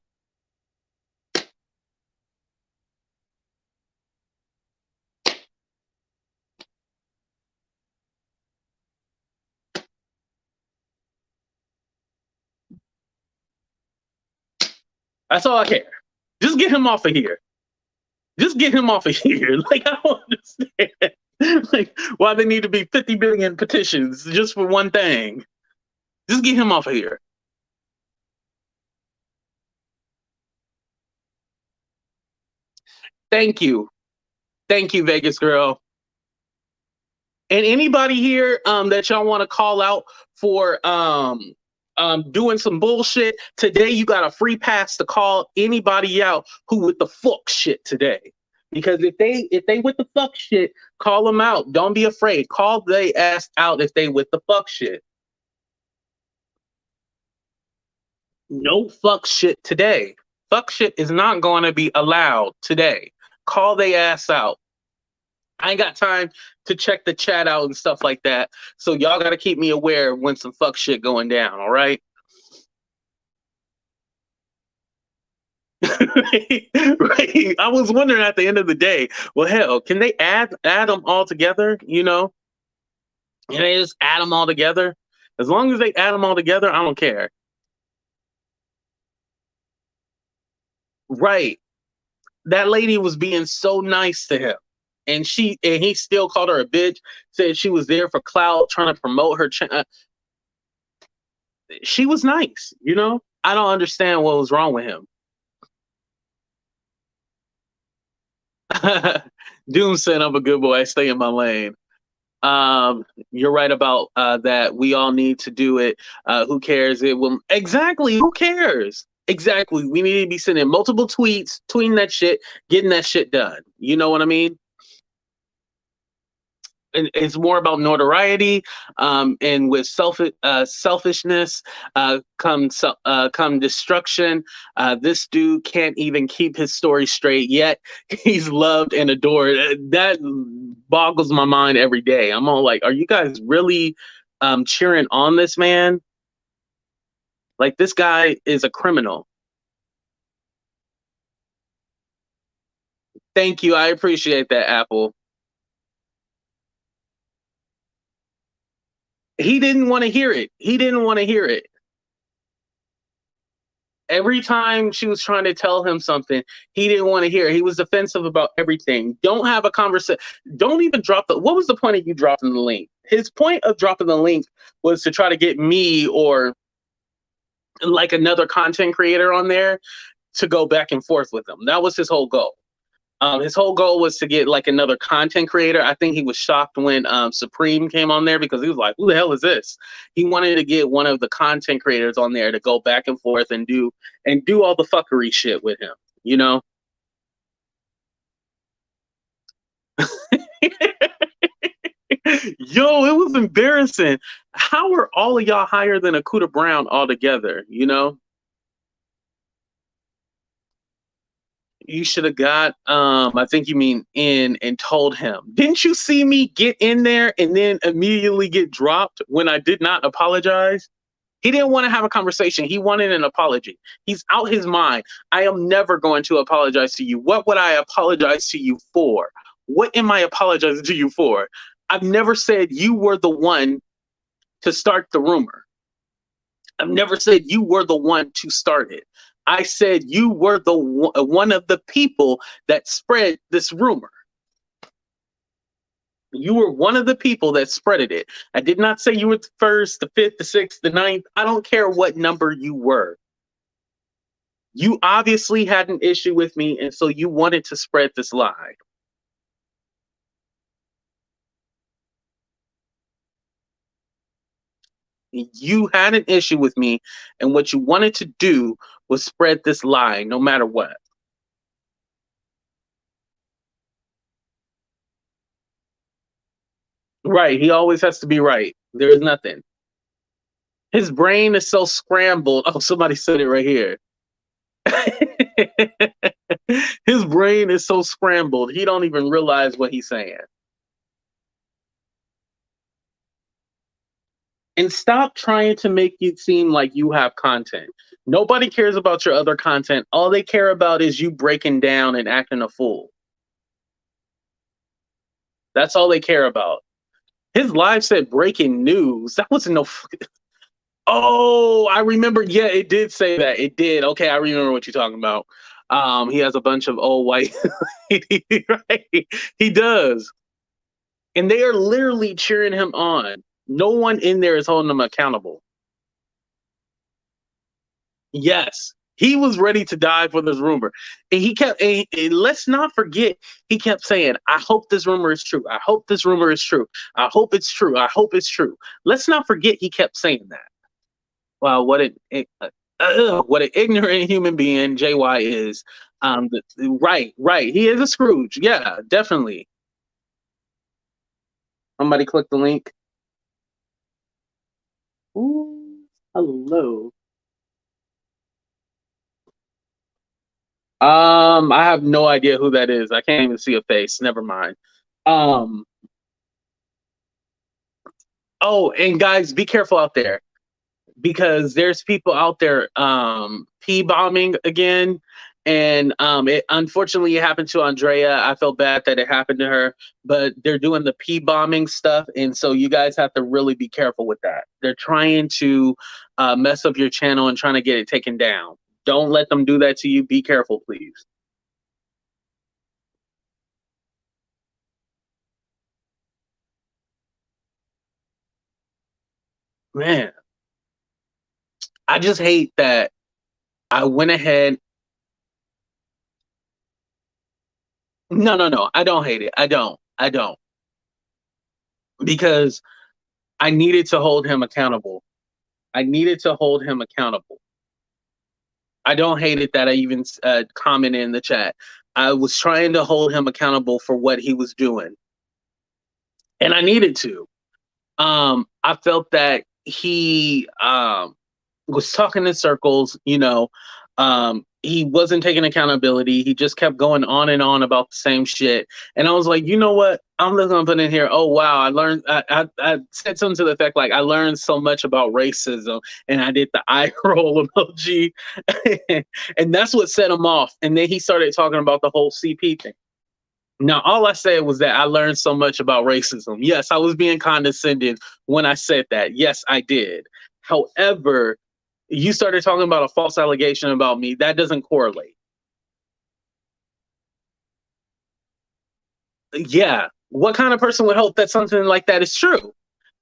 That's all I care. Just get him off of here. Just get him off of here. Like, I don't understand. Like, why there need to be 50 billion petitions just for one thing. Just get him off of here. Thank you. Thank you, Vegas girl. And anybody here that y'all want to call out for doing some bullshit, today you got a free pass to call anybody out who with the fuck shit today. Because if they with the fuck shit, call them out. Don't be afraid. Call they ass out if they with the fuck shit. No fuck shit today. Fuck shit is not going to be allowed today. Call they ass out. I ain't got time to check the chat out and stuff like that. So y'all got to keep me aware when some fuck shit going down. All right. Right. I was wondering at the end of the day, well, hell, can they add them all together? You know, can they just add them all together? As long as they add them all together, I don't care. Right. That lady was being so nice to him. And he still called her a bitch, said she was there for clout, trying to promote her. She was nice, you know? I don't understand what was wrong with him. Doom said, I'm a good boy. I stay in my lane. You're right about that. We all need to do it. Who cares? It will exactly. Who cares? Exactly. We need to be sending multiple tweets, tweeting that shit, getting that shit done. You know what I mean? And it's more about notoriety, and with selfishness come destruction. This dude can't even keep his story straight yet. He's loved and adored. That boggles my mind every day. I'm all like, are you guys really cheering on this man? Like, this guy is a criminal. Thank you. I appreciate that, Apple. He didn't want to hear it. He didn't want to hear it. Every time she was trying to tell him something, he didn't want to hear it. He was defensive about everything. Don't have a conversation. Don't even drop the. What was the point of you dropping the link? His point of dropping the link was to try to get me or like another content creator on there to go back and forth with him. That was his whole goal. His whole goal was to get like another content creator. I think he was shocked when Supreme came on there because he was like, who the hell is this? He wanted to get one of the content creators on there to go back and forth and do all the fuckery shit with him, you know? Yo, it was embarrassing. How are all of y'all higher than a Cooter Brown altogether, you know? You should have got I think you mean in and told him. Didn't you see me get in there and then immediately get dropped when I did not apologize? He didn't want to have a conversation. He wanted an apology. He's out his mind. I am never going to apologize to you. What would I apologize to you for? What am I apologizing to you for? I've never said you were the one to start the rumor. I've never said you were the one to start it. I said you were the one of the people that spread this rumor. You were one of the people that spreaded it. I did not say you were the first, the fifth, the sixth, the ninth. I don't care what number you were. You obviously had an issue with me, and so you wanted to spread this lie. You had an issue with me, and what you wanted to do was spread this lie no matter what. Right. He always has to be right. There is nothing. His brain is so scrambled. Oh, somebody said it right here. His brain is so scrambled. He don't even realize what he's saying. And stop trying to make it seem like you have content. Nobody cares about your other content. All they care about is you breaking down and acting a fool. That's all they care about. His live said breaking news. That wasn't no. Oh, I remember. Yeah, it did say that. It did. Okay, I remember what you're talking about. He has a bunch of old white. Right? He does. And they are literally cheering him on. No one in there is holding him accountable. Yes, he was ready to die for this rumor. And he kept, and let's not forget, he kept saying, I hope this rumor is true. I hope this rumor is true. I hope it's true. I hope it's true. Let's not forget he kept saying that. Wow, what an ignorant human being JY is. Right. He is a Scrooge. Yeah, definitely. Somebody click the link. Ooh, hello. I have no idea who that is. I can't even see a face. Never mind. Oh, and guys, be careful out there because there's people out there P-bombing again. And it unfortunately it happened to Andrea. I felt bad that it happened to her, but they're doing the P-bombing stuff, and so you guys have to really be careful with that. They're trying to mess up your channel and trying to get it taken down. Don't let them do that to you. Be careful, please. Man, I just hate that I went ahead. No. I don't hate it. I don't. Because I needed to hold him accountable. I needed to hold him accountable. I don't hate it that I even commented in the chat. I was trying to hold him accountable for what he was doing. And I needed to. I felt that he was talking in circles, he wasn't taking accountability. He just kept going on and on about the same shit. And I was like, you know what? I'm just gonna put in here. Oh wow, I said something to the effect like I learned so much about racism, and I did the eye roll emoji, and that's what set him off. And then he started talking about the whole CP thing. Now, all I said was that I learned so much about racism. Yes, I was being condescending when I said that. Yes, I did. However, you started talking about a false allegation about me. That doesn't correlate. Yeah. What kind of person would hope that something like that is true?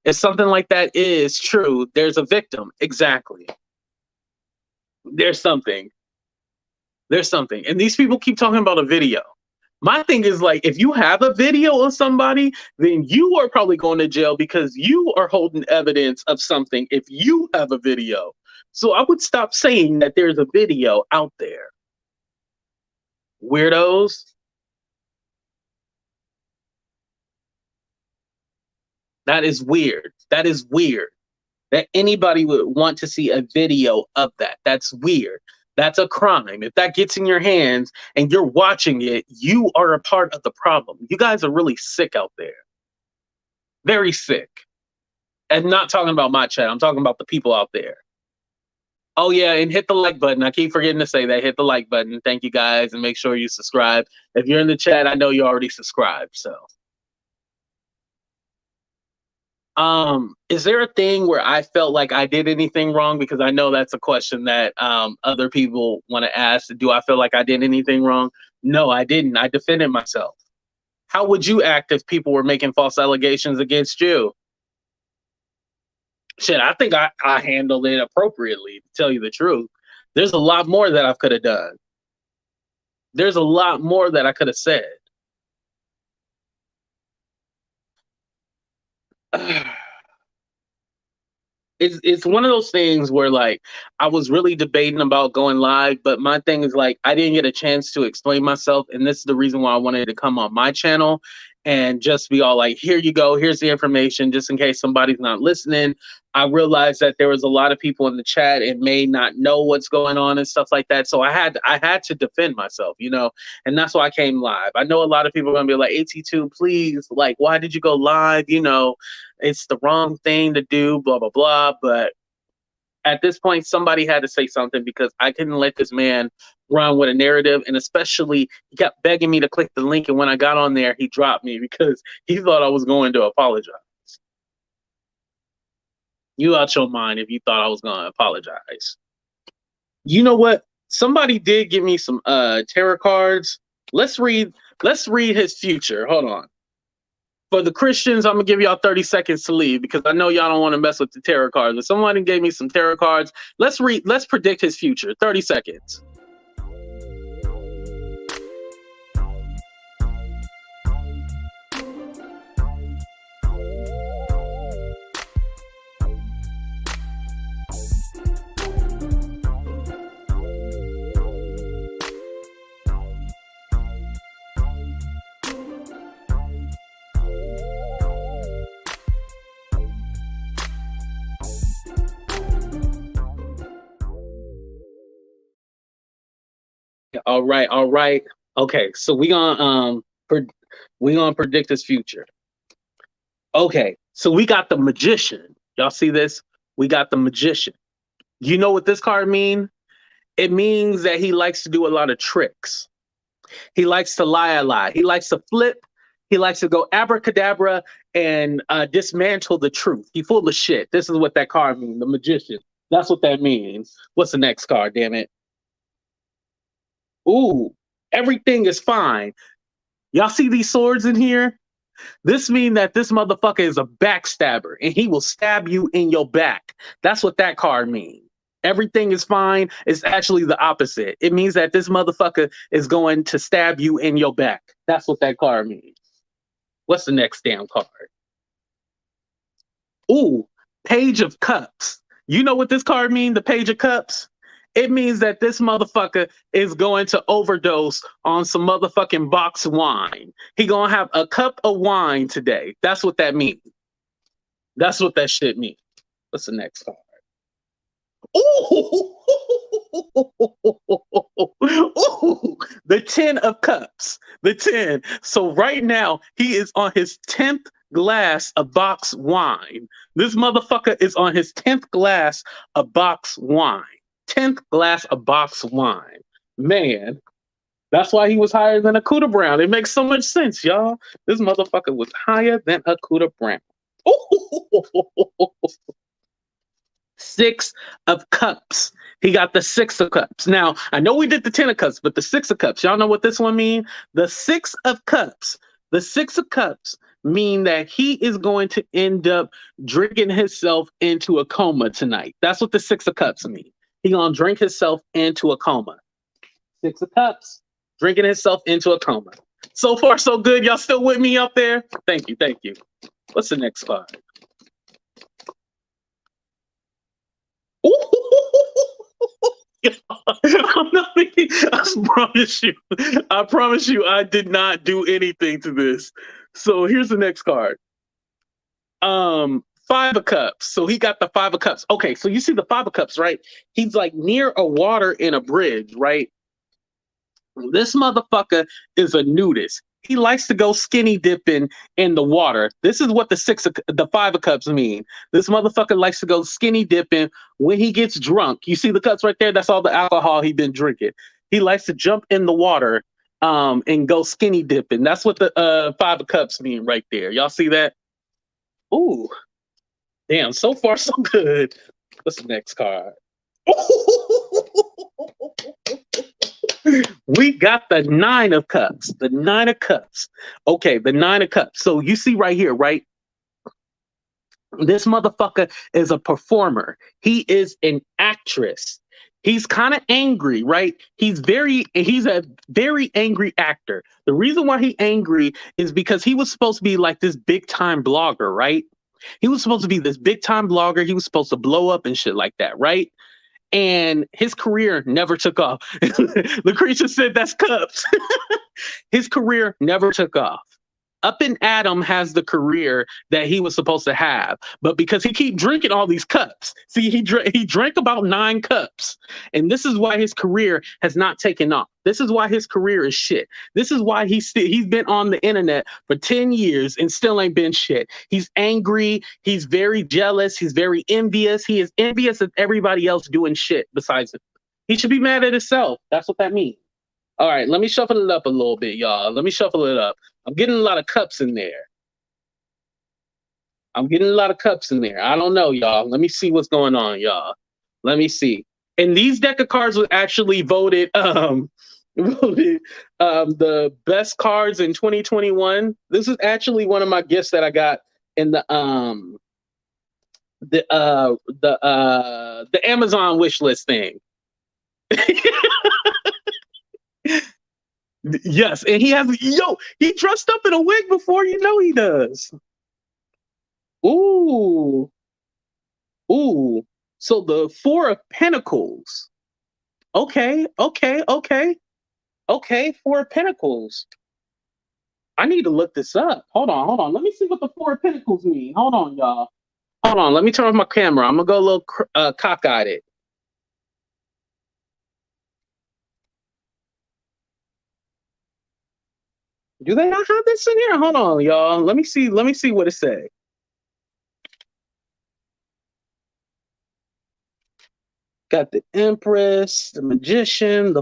If something like that is true, there's a victim. Exactly. There's something. There's something. And these people keep talking about a video. My thing is like, if you have a video of somebody, then you are probably going to jail because you are holding evidence of something if you have a video. So I would stop saying that there's a video out there. Weirdos. That is weird. That is weird. That anybody would want to see a video of that. That's weird. That's a crime. If that gets in your hands and you're watching it, you are a part of the problem. You guys are really sick out there. Very sick. And not talking about my chat. I'm talking about the people out there. Oh yeah, and hit the like button. I keep forgetting to say that. Hit the like button. Thank you guys, and make sure you subscribe. If you're in the chat, I know you already subscribed. So, is there a thing where I felt like I did anything wrong? Because I know that's a question that other people want to ask. Do I feel like I did anything wrong? No, I didn't. I defended myself. How would you act if people were making false allegations against you? Shit, I think I handled it appropriately, to tell you the truth. There's a lot more that I could have done. There's a lot more that I could have said. It's one of those things where like I was really debating about going live, but my thing is like I didn't get a chance to explain myself, and this is the reason why I wanted to come on my channel and just be all like, here you go, here's the information, just in case somebody's not listening. I realized that there was a lot of people in the chat and may not know what's going on and stuff like that. So I had to defend myself, you know, and that's why I came live. I know a lot of people are gonna be like, AT2, please, like, why did you go live? You know, it's the wrong thing to do, blah, blah, blah. But at this point, somebody had to say something because I couldn't let this man run with a narrative. And especially, he kept begging me to click the link. And when I got on there, he dropped me because he thought I was going to apologize. You out your mind if you thought I was going to apologize. You know what? Somebody did give me some tarot cards. Let's read his future. Hold on. For the Christians, I'm gonna give y'all 30 seconds to leave because I know y'all don't want to mess with the tarot cards. If somebody gave me some tarot cards, let's predict his future. 30 seconds. All right, all right. Okay, so we gonna predict his future. Okay, so we got the Magician. Y'all see this? We got the Magician. You know what this card mean? It means that he likes to do a lot of tricks. He likes to lie a lot. He likes to flip. He likes to go abracadabra and dismantle the truth. He full of shit. This is what that card means, the Magician. That's what that means. What's the next card, damn it? Ooh, everything is fine. Y'all see these swords in here? This means that this motherfucker is a backstabber and he will stab you in your back. That's what that card means. Everything is fine. It's actually the opposite. It means that this motherfucker is going to stab you in your back. That's what that card means. What's the next damn card? Ooh, Page of Cups. You know what this card means, the Page of Cups? It means that this motherfucker is going to overdose on some motherfucking box wine. He gonna have a cup of wine today. That's what that means. That's what that shit means. What's the next card? Ooh, ooh, the 10 of Cups. The 10. So right now, he is on his 10th glass of box wine. This motherfucker is on his 10th glass of box wine. 10th glass of box wine. Man, that's why he was higher than a Cooter Brown. It makes so much sense, y'all. This motherfucker was higher than a Cooter Brown. Six of Cups. He got the 6 of Cups. Now, I know we did the 10 of Cups, but the 6 of Cups, y'all know what this one means? The 6 of Cups. The 6 of Cups mean that he is going to end up drinking himself into a coma tonight. That's what the 6 of Cups mean. He gonna drink himself into a coma. 6 of Cups, drinking himself into a coma. So far, so good. Y'all still with me up there? Thank you, thank you. What's the next card? I promise you, I did not do anything to this. So here's the next card. 5 of Cups. So he got the 5 of Cups. Okay, so you see the 5 of Cups, right? He's like near a water in a bridge, right? This motherfucker is a nudist. He likes to go skinny dipping in the water. This is what the five of cups mean. This motherfucker likes to go skinny dipping when he gets drunk. You see the cups right there? That's all the alcohol he been drinking. He likes to jump in the water and go skinny dipping. That's what the five of cups mean right there. Y'all see that? Ooh, damn, so far so good. What's the next card? We got the nine of cups. The nine of cups. Okay, the nine of cups. So you see right here, right? This motherfucker is a performer. He is an actress. He's kind of angry, right? He's a very angry actor. The reason why he's angry is because he was supposed to be like this big time blogger, right? He was supposed to be this big time blogger. He was supposed to blow up and shit like that, right? And his career never took off. Lucretia said that's cups. His career never took off. Up and Adam has the career that he was supposed to have, but because he keep drinking all these cups, see, he drank about 9 cups, and this is why his career has not taken off. This is why his career is shit. This is why he's been on the internet for 10 years and still ain't been shit. He's angry. He's very jealous. He's very envious. He is envious of everybody else doing shit besides him. He should be mad at himself. That's what that means. All right, let me shuffle it up a little bit, y'all. Let me shuffle it up. I'm getting a lot of cups in there. I don't know, y'all. Let me see what's going on, y'all. Let me see. And these deck of cards were actually voted the best cards in 2021. This is actually one of my gifts that I got in the Amazon wish list thing. Yes, and he dressed up in a wig before, you know he does. Ooh. So the Four of Pentacles. Okay. Four of Pentacles. I need to look this up. Hold on. Let me see what the Four of Pentacles mean. Hold on, y'all. Hold on. Let me turn off my camera. I'm gonna go a little cockeyed. Do they not have this in here? Hold on, y'all. Let me see what it says. Got the Empress, the Magician,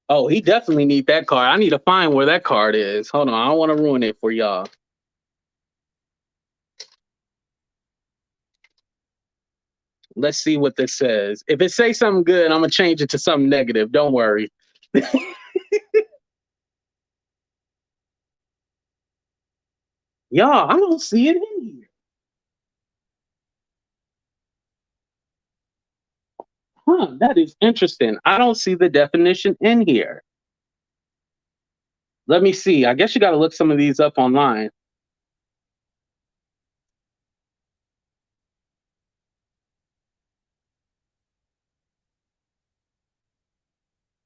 oh, he definitely need that card. I need to find where that card is. Hold on, I don't want to ruin it for y'all. Let's see what this says. If it says something good, I'm gonna change it to something negative. Don't worry. Y'all, I don't see it in here. Huh, that is interesting. I don't see the definition in here. Let me see. I guess you got to look some of these up online.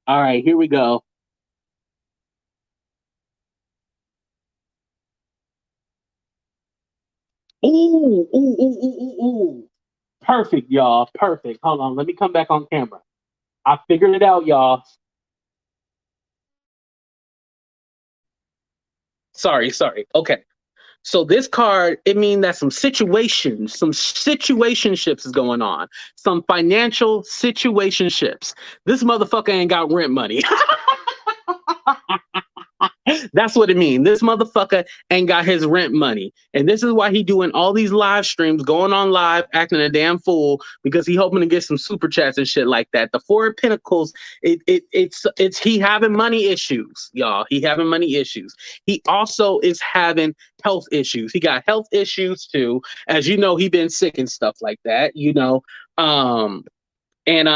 All right, here we go. Ooh. Perfect, y'all. Perfect. Hold on. Let me come back on camera. I figured it out, y'all. Sorry. Okay. So this card, it means that some situationships is going on. Some financial situationships. This motherfucker ain't got rent money. That's what it means. This motherfucker ain't got his rent money. And this is why he doing all these live streams, going on live, acting a damn fool, because he hoping to get some super chats and shit like that. The Four of Pentacles, it's he having money issues, y'all. He having money issues. He also is having health issues. He got health issues too. As you know, he been sick and stuff like that, you know. And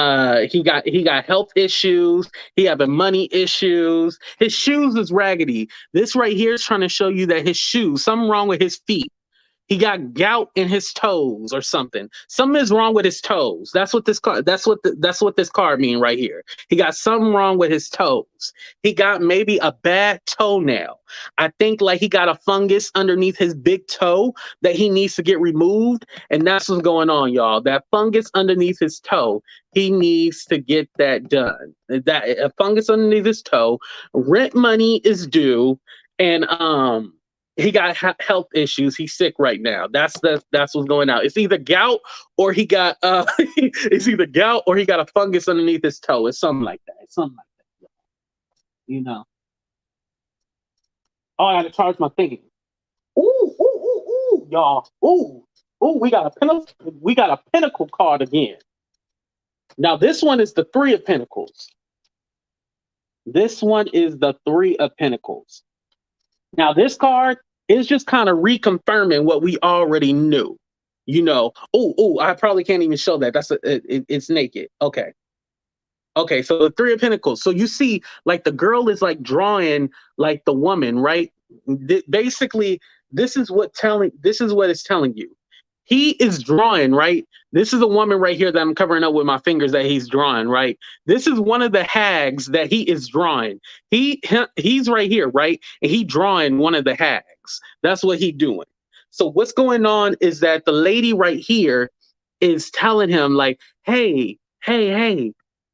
he got health issues. He having money issues. His shoes is raggedy. This right here is trying to show you that his shoes, something wrong with his feet. He got gout in his toes or something. Something is wrong with his toes. That's what this card. That's what this card mean right here. He got something wrong with his toes. He got maybe a bad toenail. I think like he got a fungus underneath his big toe that he needs to get removed, and that's what's going on, y'all. That fungus underneath his toe. He needs to get that done. That a fungus underneath his toe. Rent money is due. and he got health issues. He's sick right now. That's what's going on. It's either gout or he got it's either gout or he got a fungus underneath his toe. It's something like that. It's something like that. You know. Oh, I gotta charge my thing. Ooh, ooh, ooh, ooh, y'all. Ooh, ooh, we got a pinnacle card again. Now this one is the Three of Pentacles. This one is the Three of Pentacles. Now this card is just kind of reconfirming what we already knew. You know, oh, I probably can't even show that. It's naked. Okay. Okay, so the Three of Pentacles. So you see, like the girl is like drawing like the woman, right? Basically, this is what it's telling you. He is drawing, right? This is a woman right here that I'm covering up with my fingers that he's drawing, right? This is one of the hags that he is drawing. He's right here, right? And he drawing one of the hags. That's what he doing. So what's going on is that the lady right here is telling him like, hey,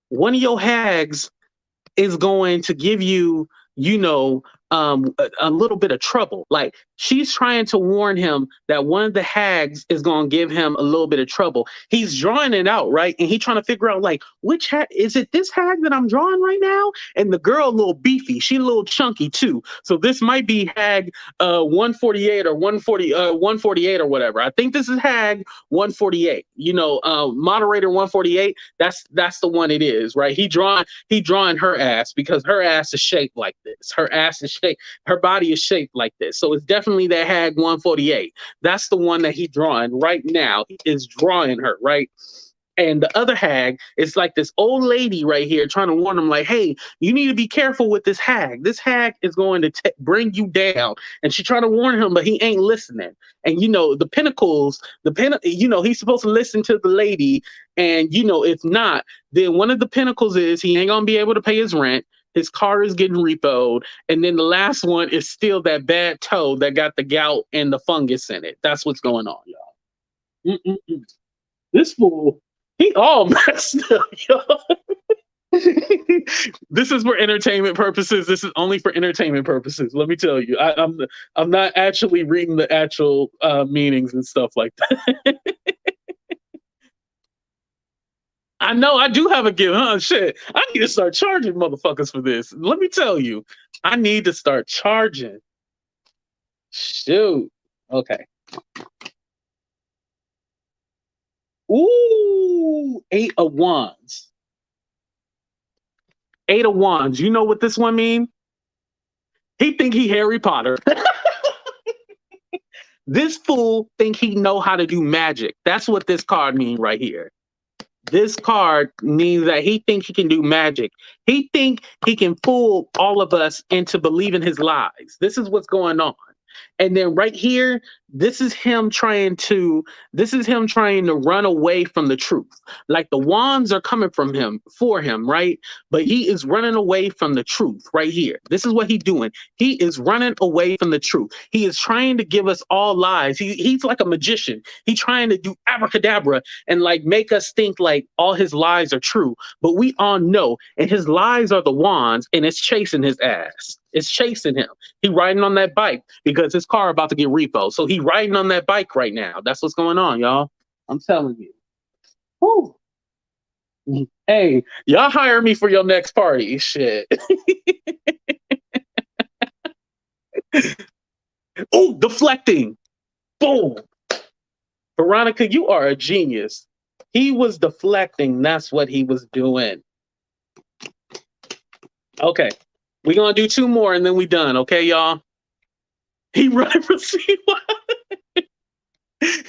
one of your hags is going to give you, you know, a little bit of trouble. Like she's trying to warn him that one of the hags is going to give him a little bit of trouble. He's drawing it out, right? And he's trying to figure out like, which hag is it? This hag that I'm drawing right now? And the girl a little beefy. She a little chunky too. So this might be hag 148 or 148 or whatever. I think this is hag 148. You know, moderator 148. That's the one it is, right? He drawing her ass because her ass is shaped like this. Her body is shaped like this. So it's definitely that hag 148. That's the one that he's drawing right now. He is drawing her, right? And the other hag is like this old lady right here trying to warn him, like, hey, you need to be careful with this hag. This hag is going to bring you down. And she's trying to warn him, but he ain't listening. And, you know, the pentacles, you know, he's supposed to listen to the lady. And, you know, if not, then one of the pentacles is he ain't going to be able to pay his rent. His car is getting repoed. And then the last one is still that bad toe that got the gout and the fungus in it. That's what's going on, y'all. Mm-mm-mm. This fool. He all messed up, y'all. This is for entertainment purposes. This is only for entertainment purposes. Let me tell you, I'm not actually reading the actual meanings and stuff like that. I know I do have a gift, huh? Shit, I need to start charging motherfuckers for this. Let me tell you, I need to start charging. Shoot. Okay. Ooh, Eight of Wands. Eight of Wands. You know what this one mean? He think he Harry Potter. This fool think he know how to do magic. That's what this card mean right here. This card means that he thinks he can do magic. He think he can fool all of us into believing his lies. This is what's going on. And then right here, this is him trying to run away from the truth. Like the wands are coming from him for him, right? But he is running away from the truth right here. This is what he's doing. He is running away from the truth. He is trying to give us all lies. He's like a magician. He's trying to do abracadabra and like make us think like all his lies are true. But we all know, and his lies are the wands, and it's chasing his ass. It's chasing him. He riding on that bike because his car about to get repo. So he riding on that bike right now. That's what's going on, y'all. I'm telling you. Woo. Hey, y'all hire me for your next party. Shit. Oh, deflecting. Boom. Veronica, you are a genius. He was deflecting. That's what he was doing. Okay. We're going to do two more and then we done. Okay, y'all? He running from Siwa.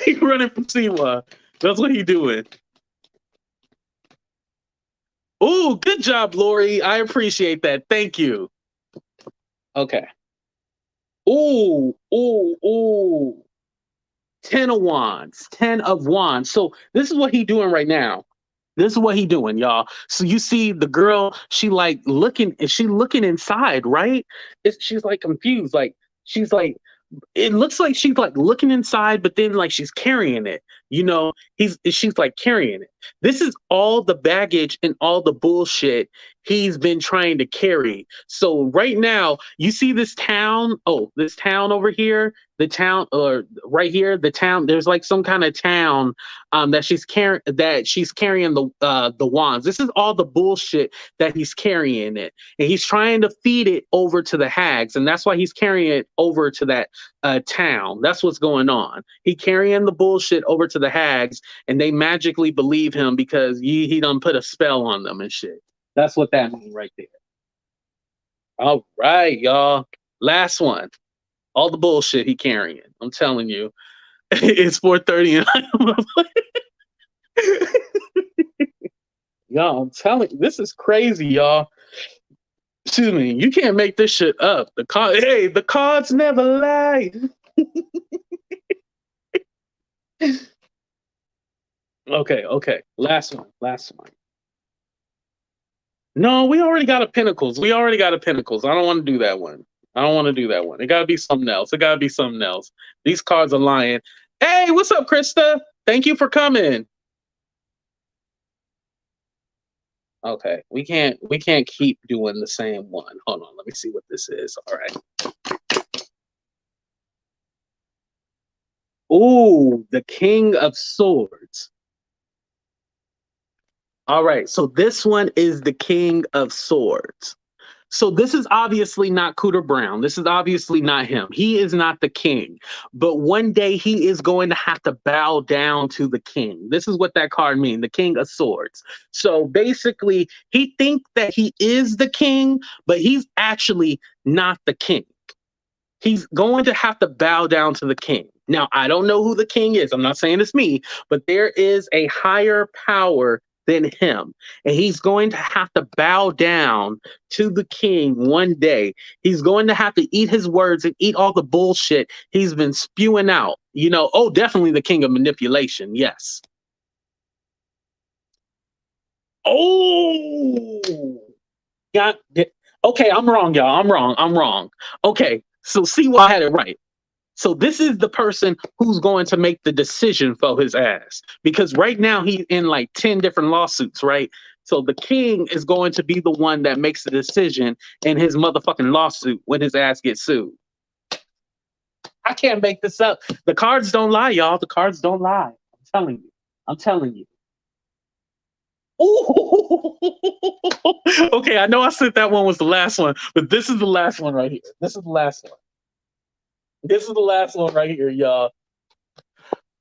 He running from Siwa. That's what he doing. Oh, good job, Lori. I appreciate that. Thank you. Okay. Ooh. 10 of Wands. 10 of Wands. So this is what he doing right now. This is what he doing, y'all. So you see the girl, she looking inside, right? She's like confused. Like she's like, it looks like she's like looking inside, but then like she's carrying it. You know, she's like carrying it. This is all the baggage and all the bullshit he's been trying to carry. So right now, you see this town. Oh, this town over here, the town, or right here, the town. There's like some kind of town that she's carrying the wands. This is all the bullshit that he's carrying it, and he's trying to feed it over to the hags, and that's why he's carrying it over to that town. That's what's going on. He carrying the bullshit over to the hags, and they magically believe him because he done put a spell on them and shit. That's what that means right there. All right, y'all. Last one. All the bullshit he carrying. I'm telling you. It's 4:30 and I'm up. Y'all, I'm telling you, this is crazy, y'all. Excuse me, you can't make this shit up. The cards never lie. Okay. Last one. No, we already got a Pinnacles. I don't want to do that one. It gotta be something else. These cards are lying. Hey, what's up, Krista? Thank you for coming. Okay, we can't keep doing the same one. Hold on, let me see what this is. All right. Ooh, the King of Swords. All right, so this one is the King of Swords. So this is obviously not Cooter Brown. This is obviously not him. He is not the king. But one day he is going to have to bow down to the king. This is what that card means, the King of Swords. So basically, he thinks that he is the king, but he's actually not the king. He's going to have to bow down to the king. Now, I don't know who the king is. I'm not saying it's me, but there is a higher power than him. And he's going to have to bow down to the king one day. He's going to have to eat his words and eat all the bullshit he's been spewing out. You know, oh, definitely the king of manipulation. Yes. Oh, yeah. Okay, I'm wrong, y'all. I'm wrong. Okay, so see why I had it right. So this is the person who's going to make the decision for his ass. Because right now he's in like 10 different lawsuits, right? So the king is going to be the one that makes the decision in his motherfucking lawsuit when his ass gets sued. I can't make this up. The cards don't lie, y'all. The cards don't lie. I'm telling you. Ooh. Okay, I know I said that one was the last one, but this is the last one right here. This is the last one right here, y'all.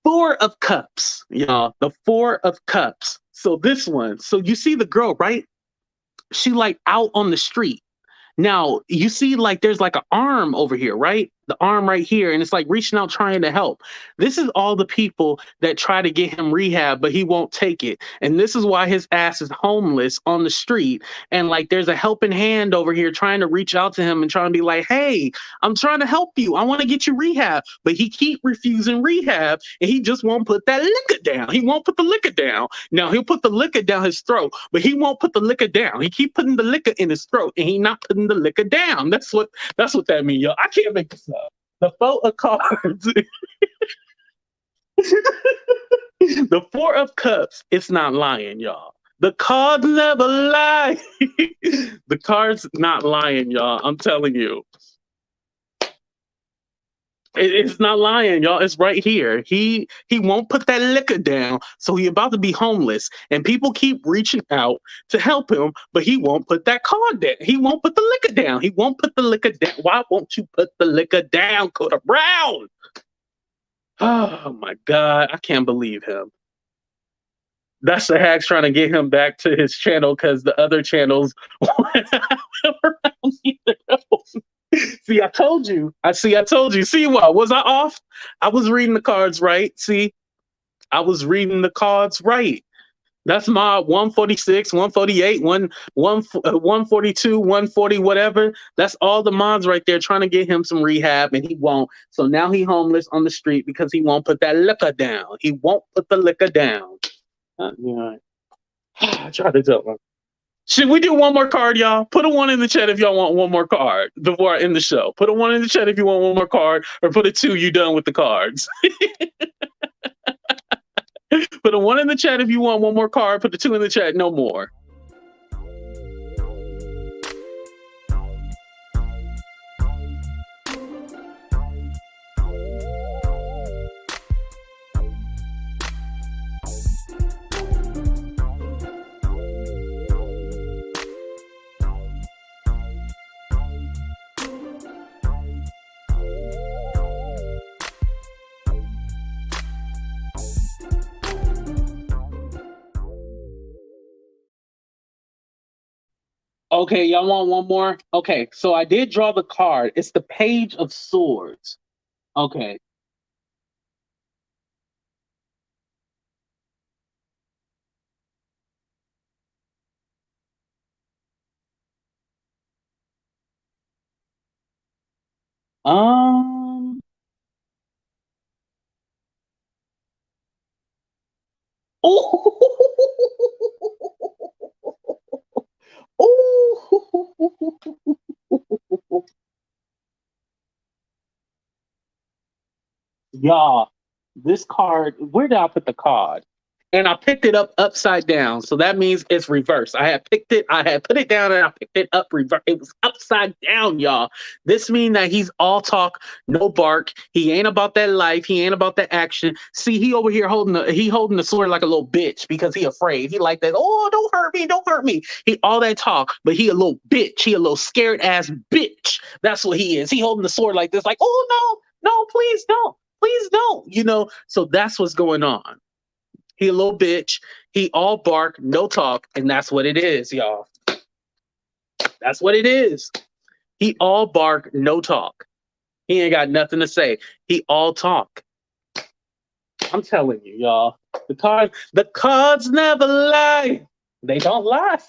Four of Cups, y'all. The Four of Cups. So this one, so you see the girl, right? She like out on the street. Now, you see like there's like an arm over here, right? The arm right here, and it's like reaching out trying to help. This is all the people that try to get him rehab, but he won't take it. And this is why his ass is homeless on the street. And like there's a helping hand over here trying to reach out to him and trying to be like, hey, I'm trying to help you. I want to get you rehab. But he keep refusing rehab, and he just won't put that liquor down. He won't put the liquor down. Now he'll put the liquor down his throat, but he won't put the liquor down. He keep putting the liquor in his throat, and he not putting the liquor down. That's what that means, yo. I can't make this up. The Four of Cards. The Four of Cups. It's not lying, y'all. The cards never lie. The cards not lying, y'all. I'm telling you. It's not lying, y'all. It's right here. He won't put that liquor down, so he about to be homeless. And people keep reaching out to help him, but he won't put that card down. He won't put the liquor down. He won't put the liquor down. Why won't you put the liquor down, Cooter Brown? Oh my God, I can't believe him. That's the hacks trying to get him back to his channel because the other channels around here. See, I told you. See what? Was I off? I was reading the cards right. See, I was reading the cards right. That's my 146, 148, 142, 140, whatever. That's all the mods right there trying to get him some rehab, and he won't. So now he homeless on the street because he won't put that liquor down. He won't put the liquor down. Yeah. I tried to tell him. Should we do one more card, y'all? Put a one in the chat if y'all want one more card before I end the show. Put a one in the chat if you want one more card, or put a two, you done with the cards. Put a one in the chat if you want one more card. Put the two in the chat, no more. Okay, y'all want one more? Okay, so I did draw the card. It's the Page of Swords. Okay. Um. Oh. Y'all, this card, where did I put the card? And I picked it up upside down. So that means it's reversed. I had put it down and I picked it up reverse. It was upside down, y'all. This means that he's all talk, no bark. He ain't about that life. He ain't about that action. See, he over here holding the sword like a little bitch because he afraid. He like that, oh, don't hurt me, don't hurt me. He all that talk, but he a little bitch. He a little scared ass bitch. That's what he is. He holding the sword like this, like, oh no, please don't. Please don't. So that's what's going on. He a little bitch. He all bark, no talk, and that's what it is, y'all. That's what it is. He all bark, no talk. He ain't got nothing to say. He all talk. I'm telling you, y'all. The cards never lie. They don't lie.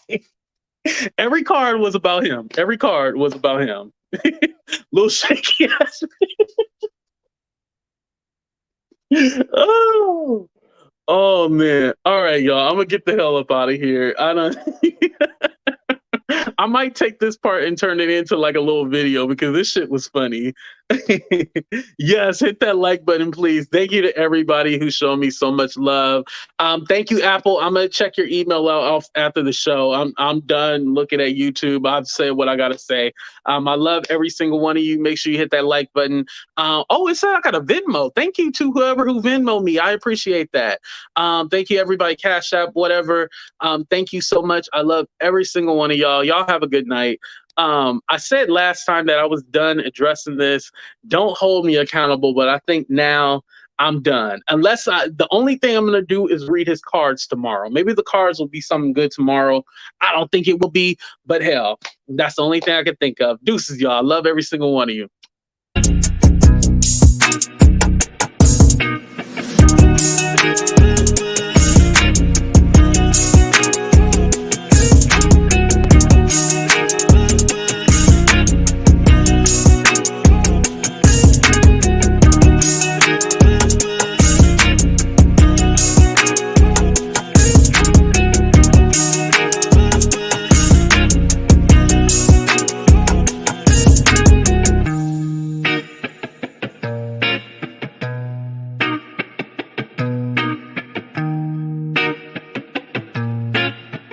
Every card was about him. Every card was about him. Little shaky ass. Oh. Oh man. All right, y'all. I'm gonna get the hell up out of here. I don't I might take this part and turn it into like a little video because this shit was funny. Yes, hit that like button, please. Thank you to everybody who showed me so much love. Thank you, Apple. I'm gonna check your email out after the show. I'm done looking at YouTube. I've said what I gotta say. I love every single one of you. Make sure you hit that like button. Oh, it said I got a Venmo. Thank you to whoever who Venmo me. I appreciate that. Thank you, everybody. Cash App, whatever. Thank you so much. I love every single one of y'all. Y'all have a good night. I said last time that I was done addressing this. Don't hold me accountable, but I think now I'm done. The only thing I'm going to do is read his cards tomorrow. Maybe the cards will be something good tomorrow. I don't think it will be, but hell, that's the only thing I can think of. Deuces, y'all. I love every single one of you.